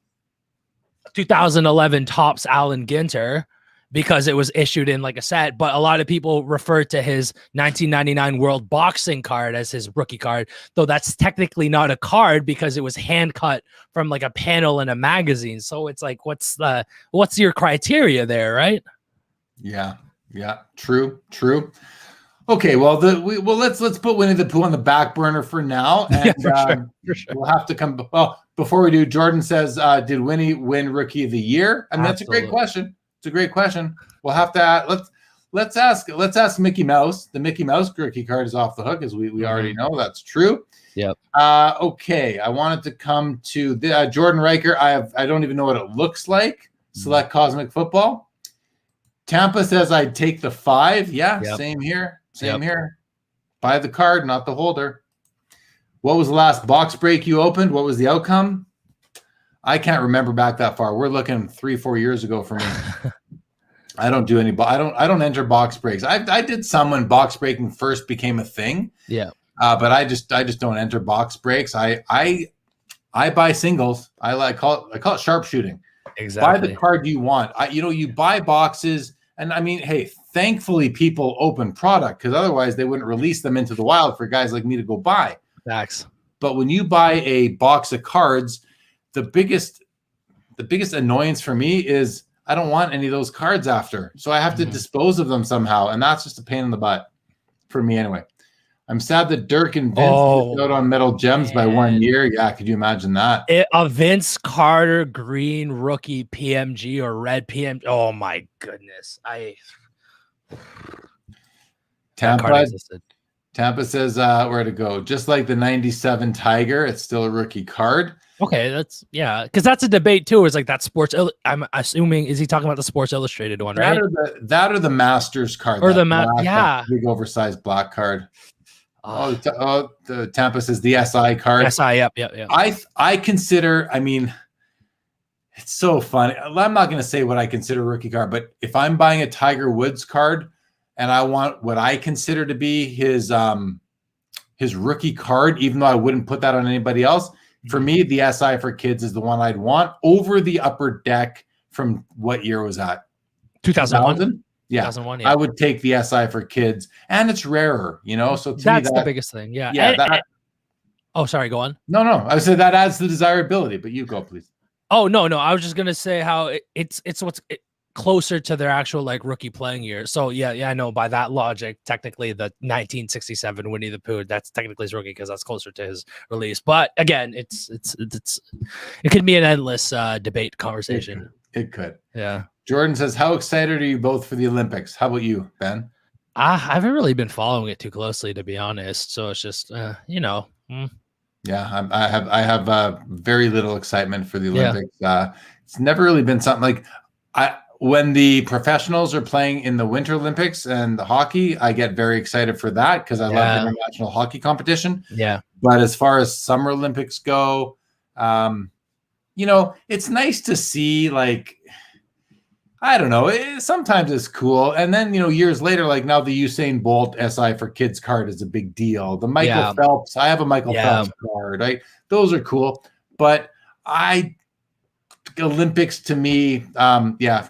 2011 Topps Allen Ginter because it was issued in like a set, but a lot of people refer to his 1999 World Boxing card as his rookie card, though that's technically not a card because it was hand cut from like a panel in a magazine. So it's like, what's your criteria there, right? Yeah, true. Okay, well, let's put Winnie the Pooh on the back burner for now, and for sure. We'll have to come. Well, before we do, Jordan says, "Did Winnie win Rookie of the Year?" I mean, that's a great question. It's a great question. We'll have to let's ask Mickey Mouse. The Mickey Mouse rookie card is off the hook, as we already know. That's true. Yep. Okay, I wanted to come to Jordan Riker. I don't even know what it looks like. Select Cosmic Football. Tampa says I'd take the 5. Yeah, yep. Same here. Same here. Buy the card, not the holder. What was the last box break you opened? What was the outcome? I can't remember back that far. We're looking 3-4 years ago for me. I don't do any. I don't enter box breaks. I did some when box breaking first became a thing. Yeah. But I just don't enter box breaks. I buy singles. I call it sharpshooting. Exactly. Buy the card you want. You buy boxes. And I mean, hey, thankfully people open product because otherwise they wouldn't release them into the wild for guys like me to go buy. Facts. But when you buy a box of cards, the biggest annoyance for me is I don't want any of those cards after. So I have to dispose of them somehow. And that's just a pain in the butt for me anyway. I'm sad that Dirk and Vince missed out on Metal Gems by 1 year. Yeah, could you imagine that? A Vince Carter green rookie PMG or red PMG. Oh my goodness. Tampa says where to go. Just like the 97 Tiger, it's still a rookie card. Okay, because that's a debate too. It's like that Sports. I'm assuming, is he talking about the Sports Illustrated one, right? That or the Masters card, or the big oversized black card. The Tampa says the SI card. SI, yep. I consider. I mean, it's so funny. I'm not going to say what I consider a rookie card, but if I'm buying a Tiger Woods card and I want what I consider to be his rookie card, even though I wouldn't put that on anybody else. For me, the SI for kids is the one I'd want over the Upper Deck from what year was that? 2001? Yeah. 2001, yeah. I would take the SI for kids, and it's rarer, So that's the biggest thing. Yeah. Sorry, go on. No. I would say that adds to the desirability, but you go, please. Oh, no. I was just going to say how it's what's closer to their actual like rookie playing year. So yeah, I know by that logic, technically the 1967 Winnie the Pooh, that's technically his rookie because that's closer to his release. But again, it could be an endless debate conversation. It could. Yeah. Jordan says, how excited are you both for the Olympics? How about you, Ben? I haven't really been following it too closely, to be honest. So it's just, Yeah, I have very little excitement for the Olympics. Yeah. It's never really been something like when the professionals are playing in the Winter Olympics and the hockey, I get very excited for that because I love the international hockey competition. Yeah. But as far as Summer Olympics go, it's nice to see like I don't know. Sometimes it's cool. And then, years later, like now the Usain Bolt SI for Kids card is a big deal. The Michael Phelps, I have a Michael Phelps card, right? Those are cool. But Olympics to me,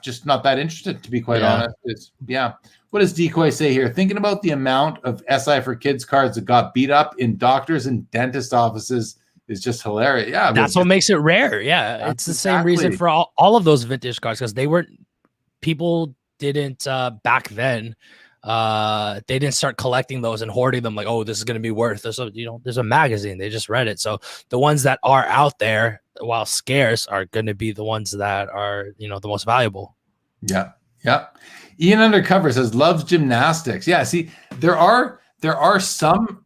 just not that interested, to be quite honest. What does Decoy say here? Thinking about the amount of SI for Kids cards that got beat up in doctors and dentist offices is just hilarious. Yeah. That's what makes it rare. Yeah. It's the same reason for all of those vintage cards, because people didn't back then. They didn't start collecting those and hoarding them like, oh, this is going to be worth this. So, there's a magazine. They just read it. So the ones that are out there, while scarce, are going to be the ones that are, the most valuable. Yeah. Yeah. Ian Undercover says loves gymnastics. Yeah. See, there are some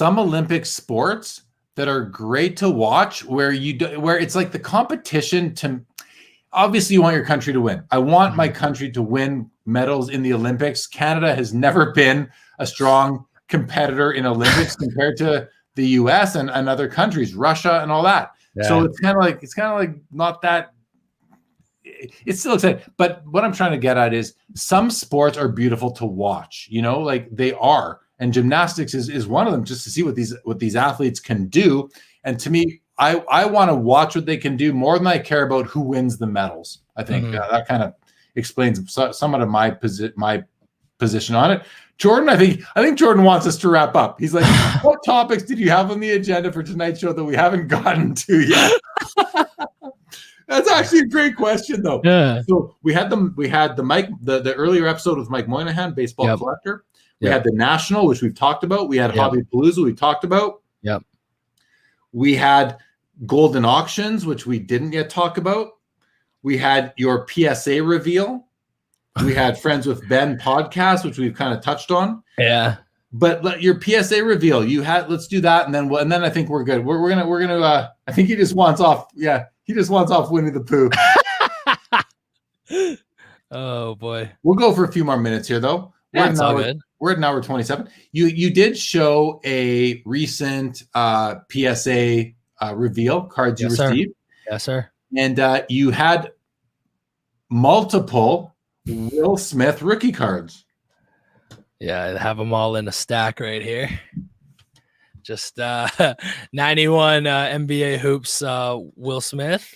Olympic sports that are great to watch where it's like the competition to, obviously you want your country to win. I want my country to win medals in the Olympics. Canada has never been a strong competitor in Olympics compared to the US and other countries, Russia and all that. Yeah. So it's kind of like not that. It's still exciting. But what I'm trying to get at is some sports are beautiful to watch, like they are. And gymnastics is one of them, just to see what these athletes can do. And to me, I want to watch what they can do more than I care about who wins the medals. I think that kind of explains somewhat of my position on it. Jordan, I think Jordan wants us to wrap up. He's like, what topics did you have on the agenda for tonight's show that we haven't gotten to yet? That's actually a great question, though. Yeah. So we had the earlier episode with Mike Moynihan, baseball collector. We had the National, which we've talked about. We had Hobby Palooza, we talked about. Yep. We had Golden Auctions, which we didn't yet talk about. We had your PSA reveal. We had Friends with Ben podcast, which we've kind of touched on. Yeah. But your PSA reveal, let's do that, and then I think we're good. We're gonna. I think he just wants off. Yeah, he just wants off Winnie the Pooh. Oh boy. We'll go for a few more minutes here, though. That's all good. We're at an hour 27. You did show a recent PSA reveal cards you received. Yes, sir. And you had multiple Will Smith rookie cards. Yeah, I have them all in a stack right here. Just 91 NBA hoops Will Smith.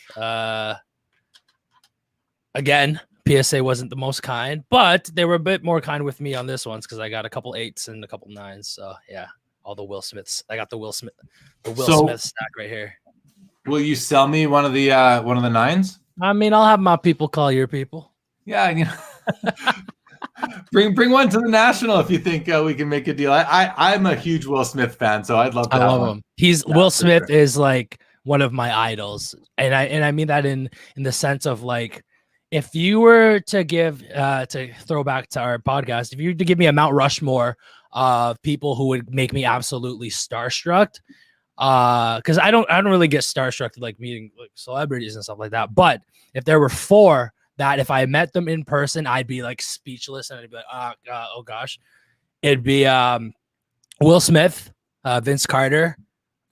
Again, PSA wasn't the most kind, but they were a bit more kind with me on this ones because I got a couple 8s and a couple 9s. So yeah, all the Will Smiths. I got the Will Smith stack right here. Will you sell me one of the 9s? I mean, I'll have my people call your people. Yeah, bring one to the National if you think we can make a deal. I'm a huge Will Smith fan, so I'd love to. I love him. Will Smith is like one of my idols, and I mean that in the sense of like, if you were to give to throw back to our podcast, if you were to give me a Mount Rushmore of people who would make me absolutely starstruck, because I don't really get starstruck like meeting like celebrities and stuff like that. But if there were 4 that if I met them in person, I'd be like speechless and I'd be like, oh gosh, it'd be Will Smith, Vince Carter,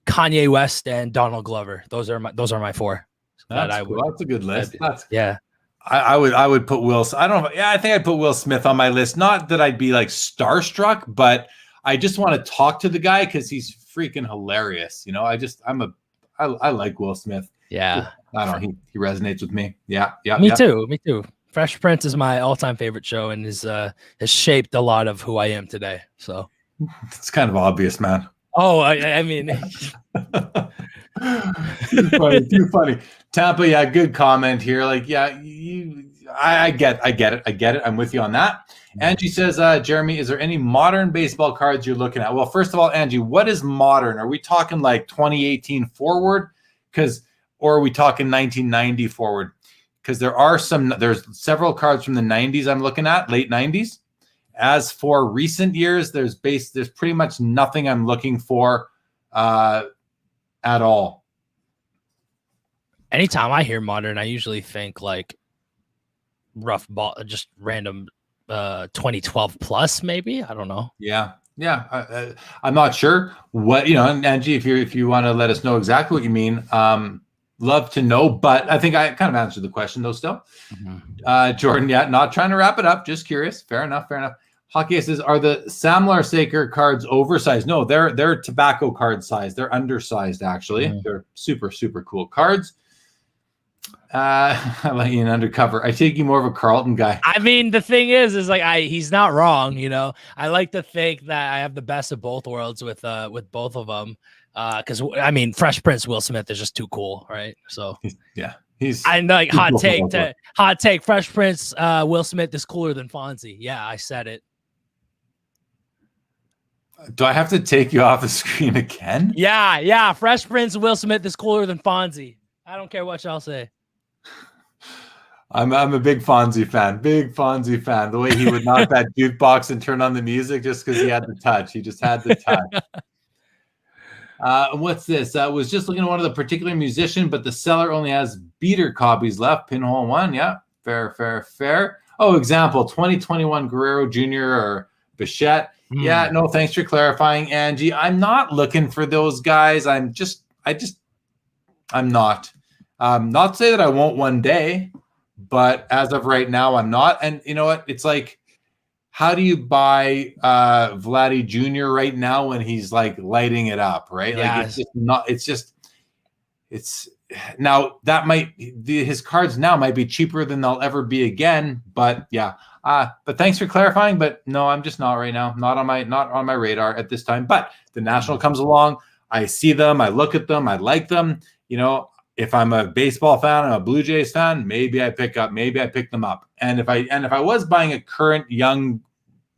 Kanye West, and Donald Glover. Those are my 4. That's cool. That's a good list. Yeah. I would put Will. I don't know. Yeah, I think I'd put Will Smith on my list. Not that I'd be like starstruck, but I just want to talk to the guy because he's freaking hilarious. I like Will Smith. Yeah. I don't know. He resonates with me. Yeah. Me too. Fresh Prince is my all-time favorite show and has shaped a lot of who I am today. So it's kind of obvious, man. Oh, I mean, too funny. Tampa, yeah, good comment here. Like, yeah, I get it. I'm with you on that. Angie says, Jeremy, is there any modern baseball cards you're looking at? Well, first of all, Angie, what is modern? Are we talking like 2018 forward? Or are we talking 1990 forward? Because there's several cards from the 90s I'm looking at, late 90s. As for recent years, there's pretty much nothing I'm looking for at all. Anytime I hear modern, I usually think like rough ball, just random 2012 plus, maybe. I don't know. Yeah. I'm not sure what, and Angie, if you want to let us know exactly what you mean. love to know, but I think I kind of answered the question though still. Jordan, yeah, not trying to wrap it up, just curious. Fair enough. Hockey says, are the Sam Larsaker cards oversized? No, they're tobacco card size. They're undersized, actually. They're super, super cool cards. I like you in undercover. I take you more of a Carlton guy. I mean, the thing is like he's not wrong, you know. I like to think that I have the best of both worlds with both of them. Because I mean, Fresh Prince Will Smith is just too cool, right? So I like hot take. Fresh Prince Will Smith is cooler than Fonzie. Yeah, I said it. Do I have to take you off the screen again? Yeah. Fresh Prince Will Smith is cooler than Fonzie. I don't care what y'all say. I'm a big Fonzie fan. The way he would knock that jukebox and turn on the music just because he had the touch. He just had the touch. What's this? I was just looking at one of the particular musician, but the seller only has beater copies left. Pinhole 1. Yeah. Fair. Oh, example, 2021 Guerrero Jr. or Bichette. Yeah, no, thanks for clarifying, Angie. I'm not looking for those guys. I'm not. Not to say that I won't one day, but as of right now, I'm not. And you know what? It's like, how do you buy Vladdy Jr. right now when he's like lighting it up, right? Yeah. Like it's now that his cards now might be cheaper than they'll ever be again. But yeah. But thanks for clarifying. But no, I'm just not right now. Not on my radar at this time. But the National comes along. I see them. I look at them. I like them. You know, if I'm a baseball fan, I'm a Blue Jays fan. Maybe I pick them up. And if I was buying a current young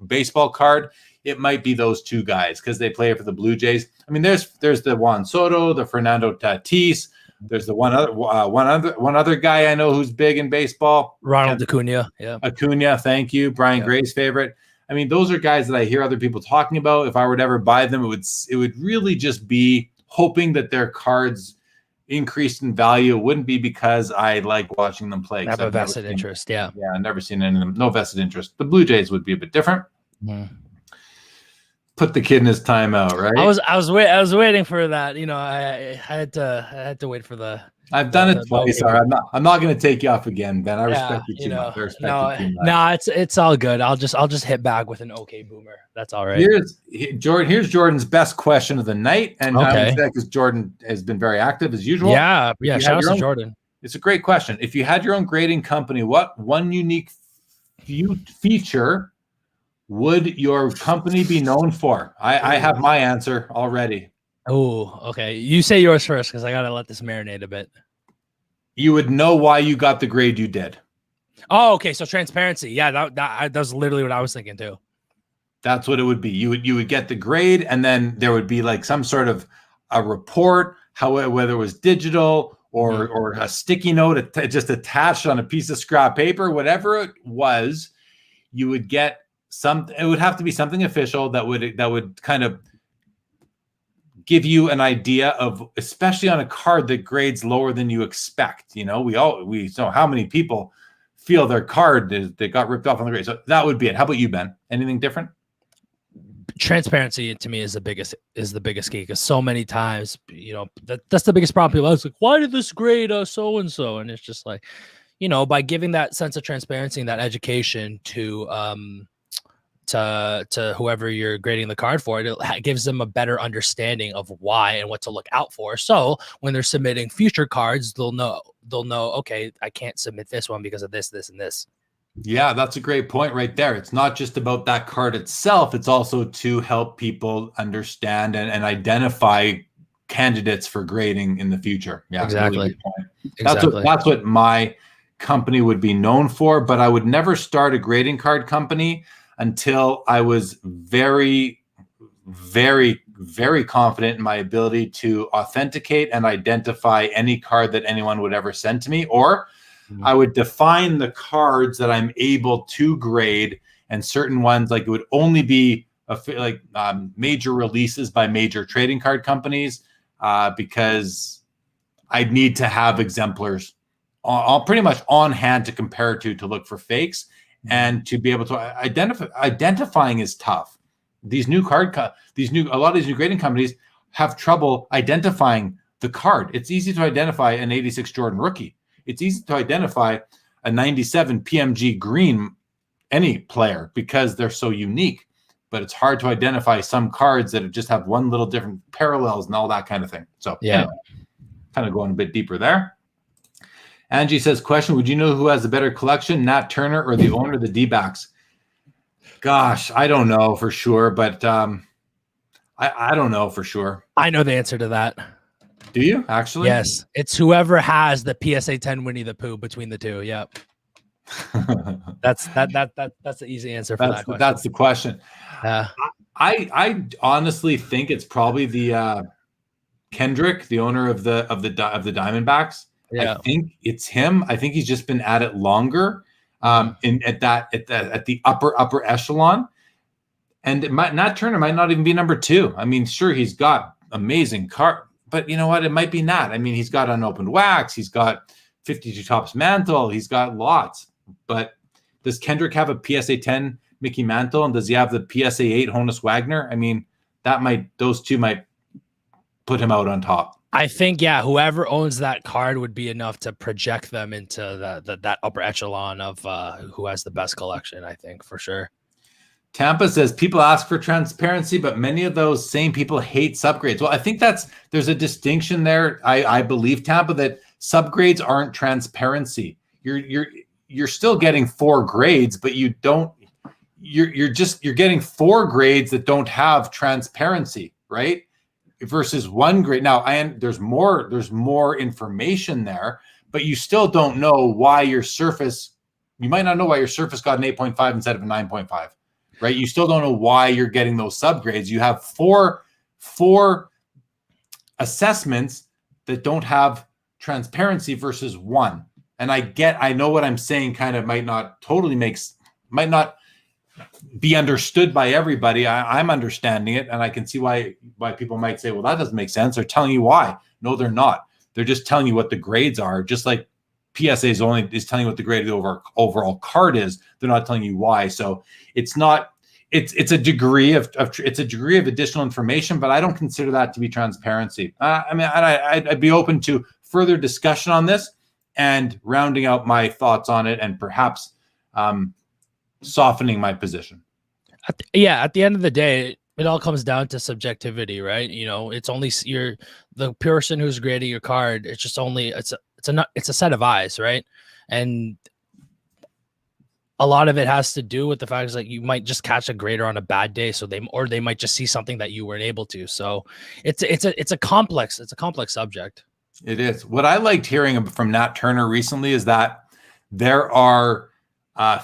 baseball card, it might be those two guys because they play for the Blue Jays. I mean, there's the Juan Soto, the Fernando Tatis. There's the one other guy I know who's big in baseball. Ronald Acuna. Yeah. Acuna, thank you. Brian Gray's favorite. I mean, those are guys that I hear other people talking about. If I were to ever buy them, it would really just be hoping that their cards increased in value. It wouldn't be because I like watching them play. Have a vested interest. Yeah. Yeah, I've never seen any of them. No vested interest. The Blue Jays would be a bit different. Put the kid in his timeout, right? I was waiting for that. You know, I had to wait for the. I've done it twice. Sorry, I'm not going to take you off again, Ben. I respect you too much. No, it's all good. I'll just hit back with an okay boomer. That's all right. Here's Jordan's best question of the night, and because Jordan has been very active as usual. Yeah. Shout out to Jordan. It's a great question. If you had your own grading company, what one unique feature would your company be known for? I have my answer already. Oh, okay. You say yours first because I got to let this marinate a bit. You would know why you got the grade you did. Oh, okay. So transparency. Yeah, that was literally what I was thinking too. That's what it would be. You would get the grade, and then there would be like some sort of a report, whether it was digital or a sticky note just attached on a piece of scrap paper, whatever it was, you would get something. It would have to be something official that would kind of give you an idea of, especially on a card that grades lower than you expect. You know, we know how many people feel their card they got ripped off on the grade. So that would be it. How about you, Ben? Anything different? Transparency to me is the biggest key, because so many times, you know, that's the biggest problem. People are like, why did this grade so and so? And it's just like, you know, by giving that sense of transparency and that education to whoever you're grading the card for, it gives them a better understanding of why and what to look out for. So when they're submitting future cards, they'll know, okay, I can't submit this one because of this, and this. Yeah, that's a great point right there. It's not just about that card itself. It's also to help people understand and identify candidates for grading in the future. Yeah, exactly. Really good point. That's what my company would be known for, but I would never start a grading card company until I was very, very, very confident in my ability to authenticate and identify any card that anyone would ever send to me, or I would define the cards that I'm able to grade, and certain ones, like it would only be major releases by major trading card companies, because I'd need to have exemplars pretty much on hand to compare to look for fakes and to be able to identify. Identifying is tough. A lot of these new grading companies have trouble identifying the card. It's easy to identify an 86 Jordan rookie. It's easy to identify a 97 PMG green, any player, because they're so unique. But it's hard to identify some cards that just have one little different parallels and all that kind of thing. So yeah, anyway, kind of going a bit deeper there. Angie says, question, would you know who has the better collection, Nat Turner or the owner of the D-backs? Gosh, I don't know for sure, but I don't know for sure. I know the answer to that. Do you actually? Yes, it's whoever has the PSA 10 Winnie the Pooh between the two. Yep. That's the easy answer for that question. That's the question. I honestly think it's probably the Kendrick, the owner of the Diamondbacks. Yeah. I think it's him. I think he's just been at it longer, at the upper echelon. And Nat Turner might not even be number 2. I mean, sure, he's got amazing card, but you know what? It might be Nat. I mean, he's got unopened wax. He's got 52 Topps Mantle. He's got lots. But does Kendrick have a PSA 10 Mickey Mantle, and does he have the PSA 8 Honus Wagner? I mean, those two might put him out on top. I think, yeah, whoever owns that card would be enough to project them into that upper echelon of who has the best collection, I think, for sure. Tampa says, people ask for transparency, but many of those same people hate subgrades. Well, I think there's a distinction there. I believe, Tampa, that subgrades aren't transparency. You're still getting 4 grades, but you're getting 4 grades that don't have transparency, right? Versus 1 grade. Now, there's more information there, but you still don't know why your surface. You might not know why your surface got an 8.5 instead of a 9.5, right? You still don't know why you're getting those subgrades. You have four assessments that don't have transparency versus 1. And I know what I'm saying kind of might not be understood by everybody. I'm understanding it, and I can see why people might say, well, that doesn't make sense. They're telling you why. No, they're not. They're just telling you what the grades are, just like PSA is telling you what the grade of the overall card is. They're not telling you why. So it's a degree of additional information, but I don't consider that to be transparency. I'd be open to further discussion on this and rounding out my thoughts on it, and perhaps softening my position. At the end of the day, it all comes down to subjectivity, right? You know, it's only the person who's grading your card. It's just only it's a set of eyes, right? And a lot of it has to do with the fact that you might just catch a grader on a bad day, or they might just see something that you weren't able to. So it's a complex subject. It is. What I liked hearing from Nat Turner recently is that there are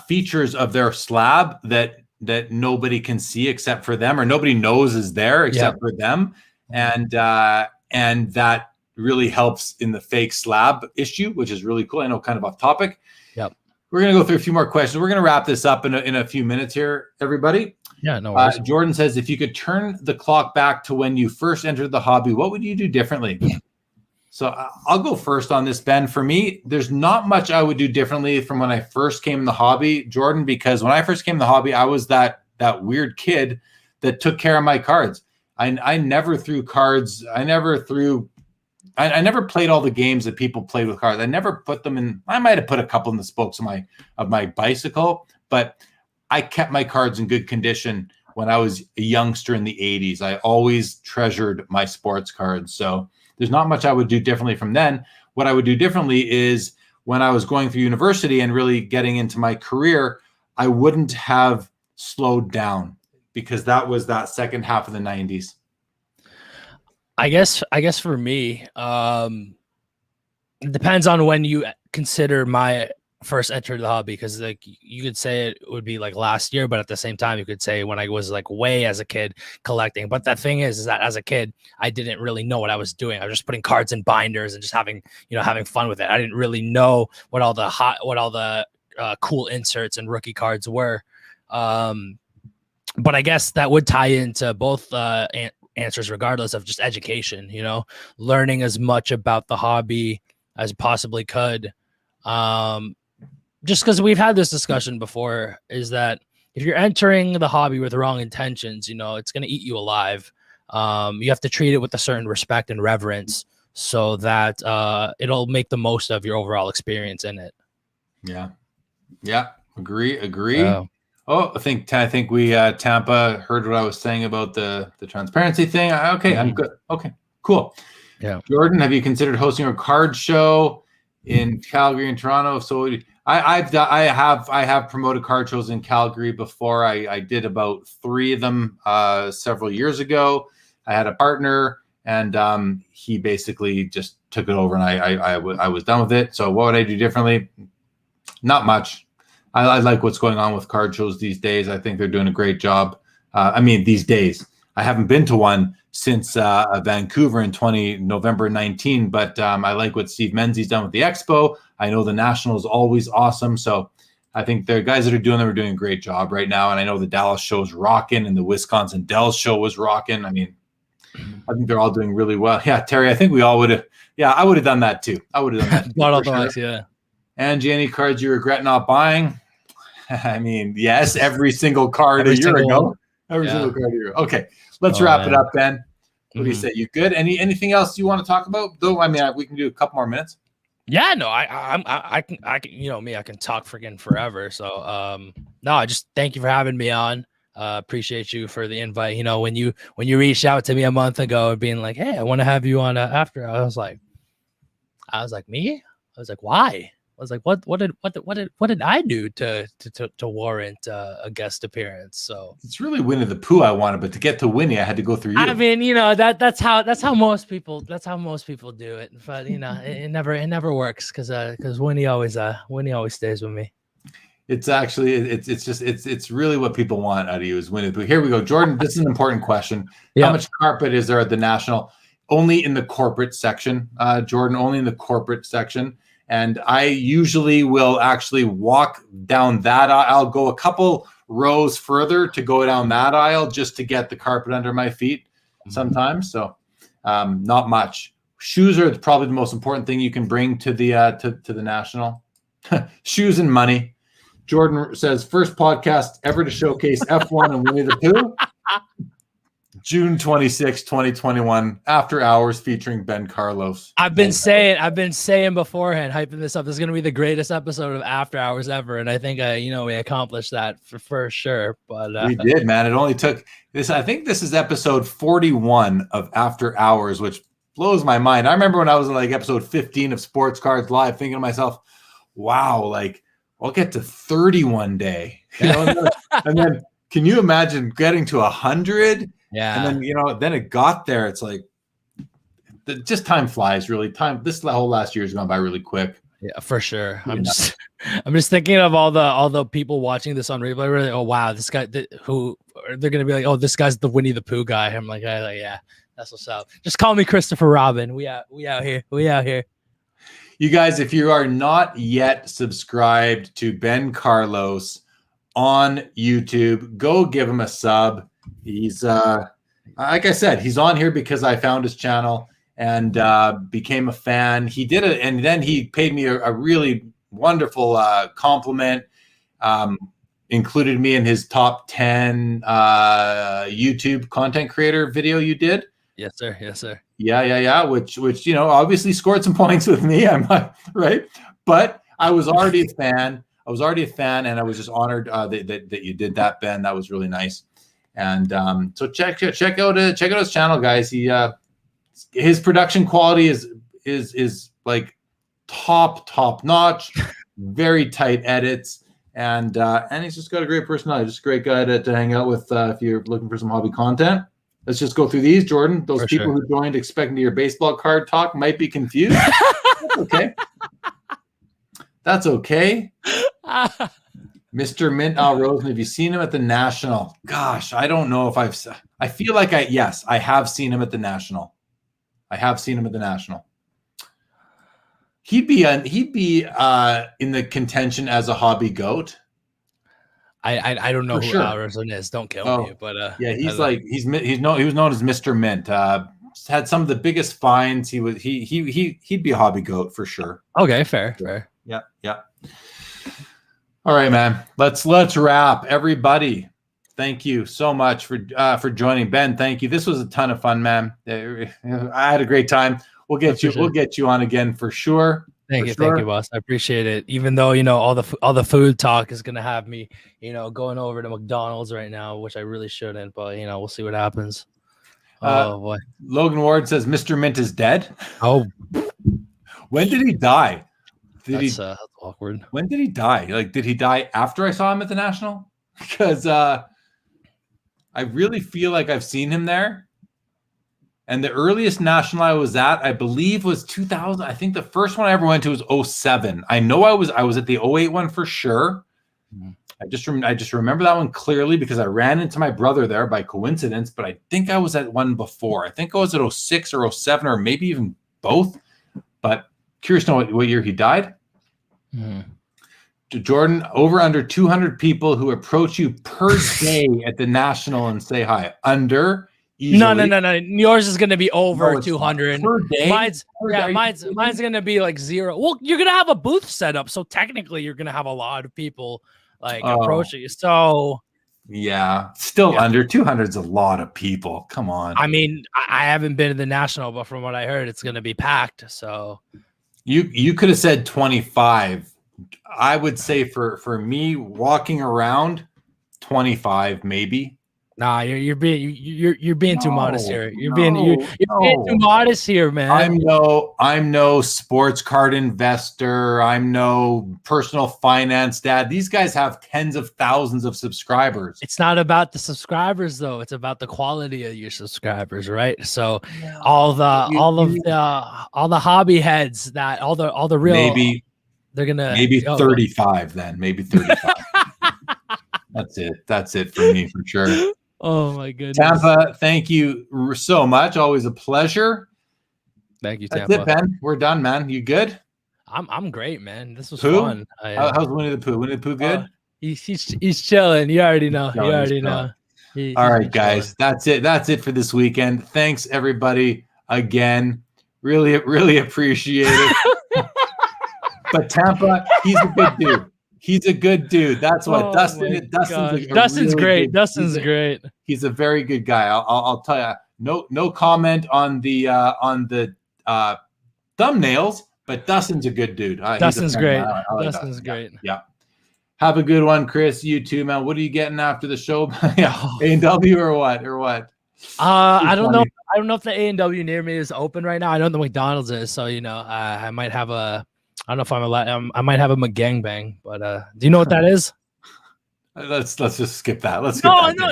features of their slab that nobody can see except for them, or nobody knows is there except for them, and that really helps in the fake slab issue, which is really cool. I know, kind of off topic. Yep. We're gonna go through a few more questions. We're gonna wrap this up in a few minutes here, everybody. Yeah, no worries. Jordan says, if you could turn the clock back to when you first entered the hobby, what would you do differently? So I'll go first on this, Ben. For me, there's not much I would do differently from when I first came in the hobby, Jordan, because when I first came in the hobby, I was that weird kid that took care of my cards. I never threw cards. I never played all the games that people played with cards. I never put them in. I might have put a couple in the spokes of my bicycle, but I kept my cards in good condition when I was a youngster in the 80s. I always treasured my sports cards. So there's not much I would do differently from then. What I would do differently is when I was going through university and really getting into my career, I wouldn't have slowed down, because that was that second half of the 90s. I guess for me, it depends on when you consider my first entered the hobby, because like you could say it would be like last year, but at the same time you could say when I was like way as a kid collecting. But the thing is that as a kid I didn't really know what I was doing. I was just putting cards in binders and just having fun with it. I didn't really know what all the cool inserts and rookie cards were. But I guess that would tie into both answers, regardless of just education, learning as much about the hobby as possibly could. Just because we've had this discussion before, is that if you're entering the hobby with the wrong intentions, it's going to eat you alive. You have to treat it with a certain respect and reverence. so that it'll make the most of your overall experience in it. Yeah, agree. Yeah. Oh, I think we Tampa heard what I was saying about the transparency thing. Okay, I'm good. Okay, cool. Yeah. Jordan, have you considered hosting a card show in Calgary and Toronto? So I have promoted card shows in Calgary before. I did about 3 of them several years ago. I had a partner, and he basically just took it over, and I was done with it. So what would I do differently? Not much. I like what's going on with card shows these days. I think they're doing a great job. These days. I haven't been to one since Vancouver in November 19, but I like what Steve Menzies done with the Expo. I know the National is always awesome. So I think the guys that are doing them are doing a great job right now. And I know the Dallas show's rocking, and the Wisconsin Dells show was rocking. I think they're all doing really well. Yeah, Terry, I think we all would have. Yeah, I would have done that too. I would have done that. Bought all the lights, yeah. And any cards you regret not buying? Yes, every single card a year ago. Every single card a year. Okay, let's wrap it up, Ben. What do you say? You good? Anything else you want to talk about? Though, we can do a couple more minutes. Yeah, no, I can, you know me, I can talk freaking forever. So, no, I just thank you for having me on. Appreciate you for the invite. You know, when you reached out to me a month ago, being like, "Hey, I want to have you on after," I was like, me? I was like, why? I was like, what did I do to warrant a guest appearance? So it's really Winnie the Pooh I wanted, but to get to Winnie, I had to go through you. You know, that's how most people do it. But you know, it never works because Winnie always stays with me. It's actually it's really what people want out of you is Winnie the Pooh. Here we go, Jordan. This is an important question. How much carpet is there at the National? Only in the corporate section, Jordan. Only in the corporate section. And I usually will actually walk down that aisle. I'll go a couple rows further to go down that aisle just to get the carpet under my feet sometimes. So not much. Shoes are probably the most important thing you can bring to the to the National. Shoes and money. Jordan says, first podcast ever to showcase F1 and Winnie the Pooh. June 26, 2021, After Hours featuring Ben Carlos. I've been saying beforehand, hyping this up. This is going to be the greatest episode of After Hours ever. And I think, we accomplished that for sure. But we did, man. It only took this. I think this is episode 41 of After Hours, which blows my mind. I remember when I was in like episode 15 of Sports Cards Live thinking to myself, wow, like I'll get to 30 one day. You know, and then can you imagine getting to 100? Yeah. And then, then it got there. It's like just time flies, really. This whole last year has gone by really quick. Yeah, for sure. I'm just thinking of all the people watching this on replay. Really, oh wow, this guy who they're gonna be like, oh, this guy's the Winnie the Pooh guy. I'm like, yeah, that's what's up. Just call me Christopher Robin. We out here. You guys, if you are not yet subscribed to Ben Carlos on YouTube, go give him a sub. He's like I said, he's on here because I found his channel and became a fan. He did it, and then he paid me a really wonderful compliment. Included me in his top 10 YouTube content creator video you did. Yes, sir. Yeah. Which obviously scored some points with me. I'm not right, but I was already a fan. And I was just honored that you did that, Ben. That was really nice. And so check out his channel, guys. His production quality is like top notch, very tight edits, and he's just got a great personality. Just a great guy to hang out with if you're looking for some hobby content. Let's just go through these, Jordan. Those for people who joined expecting to hear baseball card talk might be confused. That's okay. That's okay. Mr. Mint Al Rosen, have you seen him at the National? Gosh, I don't know if I feel like I have seen him at the National. He'd be in the contention as a hobby goat. I don't know who Al Rosen is. Don't kill me, but yeah, he was known as Mr. Mint. Had some of the biggest finds. He'd be a hobby goat for sure. Okay, fair. Yeah. All right, man. Let's wrap. Everybody, thank you so much for joining. Ben, thank you. This was a ton of fun, man. I had a great time. We'll get you on again for sure. Thank you, boss. I appreciate it. Even though all the food talk is gonna have me, going over to McDonald's right now, which I really shouldn't. But we'll see what happens. Oh boy. Logan Ward says Mr. Mint is dead. Oh, when did he die? That's awkward. When did he die? Like, did he die after I saw him at the National? Because I really feel like I've seen him there. And the earliest National I was at, I believe, was 2000. I think the first one I ever went to was 2007. I know I was at the 2008 one for sure. Mm-hmm. I just remember that one clearly because I ran into my brother there by coincidence, but I think I was at one before. I think I was at 2006 or 2007 or maybe even both. But curious to know what year he died. Mm-hmm. Jordan, over under 200 people who approach you per day at the National and say hi. Under. Easily. No. Yours is going to be over 200. Per day? Mine's going to be like 0. Well, you're going to have a booth set up, so technically you're going to have a lot of people approaching you. So yeah, still under 200 is a lot of people. Come on. I mean, I haven't been to the National, but from what I heard, it's going to be packed. So you could have said 25. I would say for me walking around 25 maybe. Nah, you're being too modest here. You're being too modest here, man. I'm no sports card investor. I'm no personal finance dad. These guys have tens of thousands of subscribers. It's not about the subscribers though. It's about the quality of your subscribers, right? So all the hobby heads that all the real they're gonna 35 then. Maybe 35. That's it for me for sure. Oh my goodness. Tampa, thank you so much. Always a pleasure. Thank you, Tampa. That's it, Ben. We're done, man. You good? I'm great, man. This was Pooh? fun. How's Winnie the Pooh? Winnie the Pooh good? He's chilling. You already know. All right, guys. That's it. That's it for this weekend. Thanks, everybody. Again, really appreciate it. But Tampa, he's a good dude. He's a good dude. That's what Dustin's great. Dustin's great. He's a very good guy. I'll tell you. No comment on the thumbnails, but Dustin's a good dude. Dustin's great. Dustin's great. Yeah. Have a good one, Chris. You too, man. What are you getting after the show? A&W or what? I don't know. I don't know if the A&W near me is open right now. I know the McDonald's is, so I might have a. I don't know if I'm allowed. I might have a McGangbang, but do you know what that is? Let's just skip that.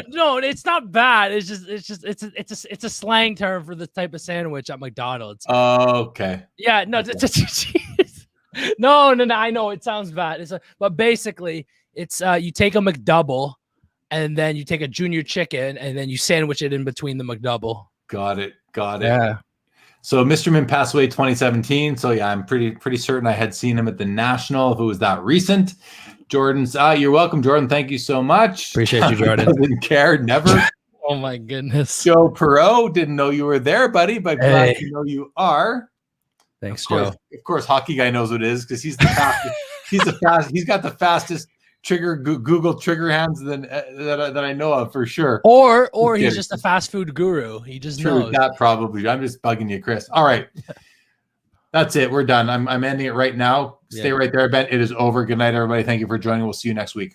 No, it's not bad. It's a slang term for the type of sandwich at McDonald's. Oh, okay. Yeah, no, no. I know it sounds bad. But basically, it's you take a McDouble, and then you take a junior chicken, and then you sandwich it in between the McDouble. Got it. Yeah. So Mr. Min passed away 2017. So yeah, I'm pretty certain I had seen him at the National if it was that recent. Jordan's you're welcome, Jordan. Thank you so much. Appreciate you, Jordan. Doesn't care, never. Oh my goodness. Joe Perot, didn't know you were there, buddy, but glad to know you are. Thanks, Joe. Of course, hockey guy knows what it is because he's the fastest. He's got the fastest Google trigger hands that I know of for sure. Or he's just a fast food guru. He just knows. That probably. I'm just bugging you, Chris. All right. That's it. We're done. I'm ending it right now. Stay right there, Ben. It is over. Good night, everybody. Thank you for joining. We'll see you next week.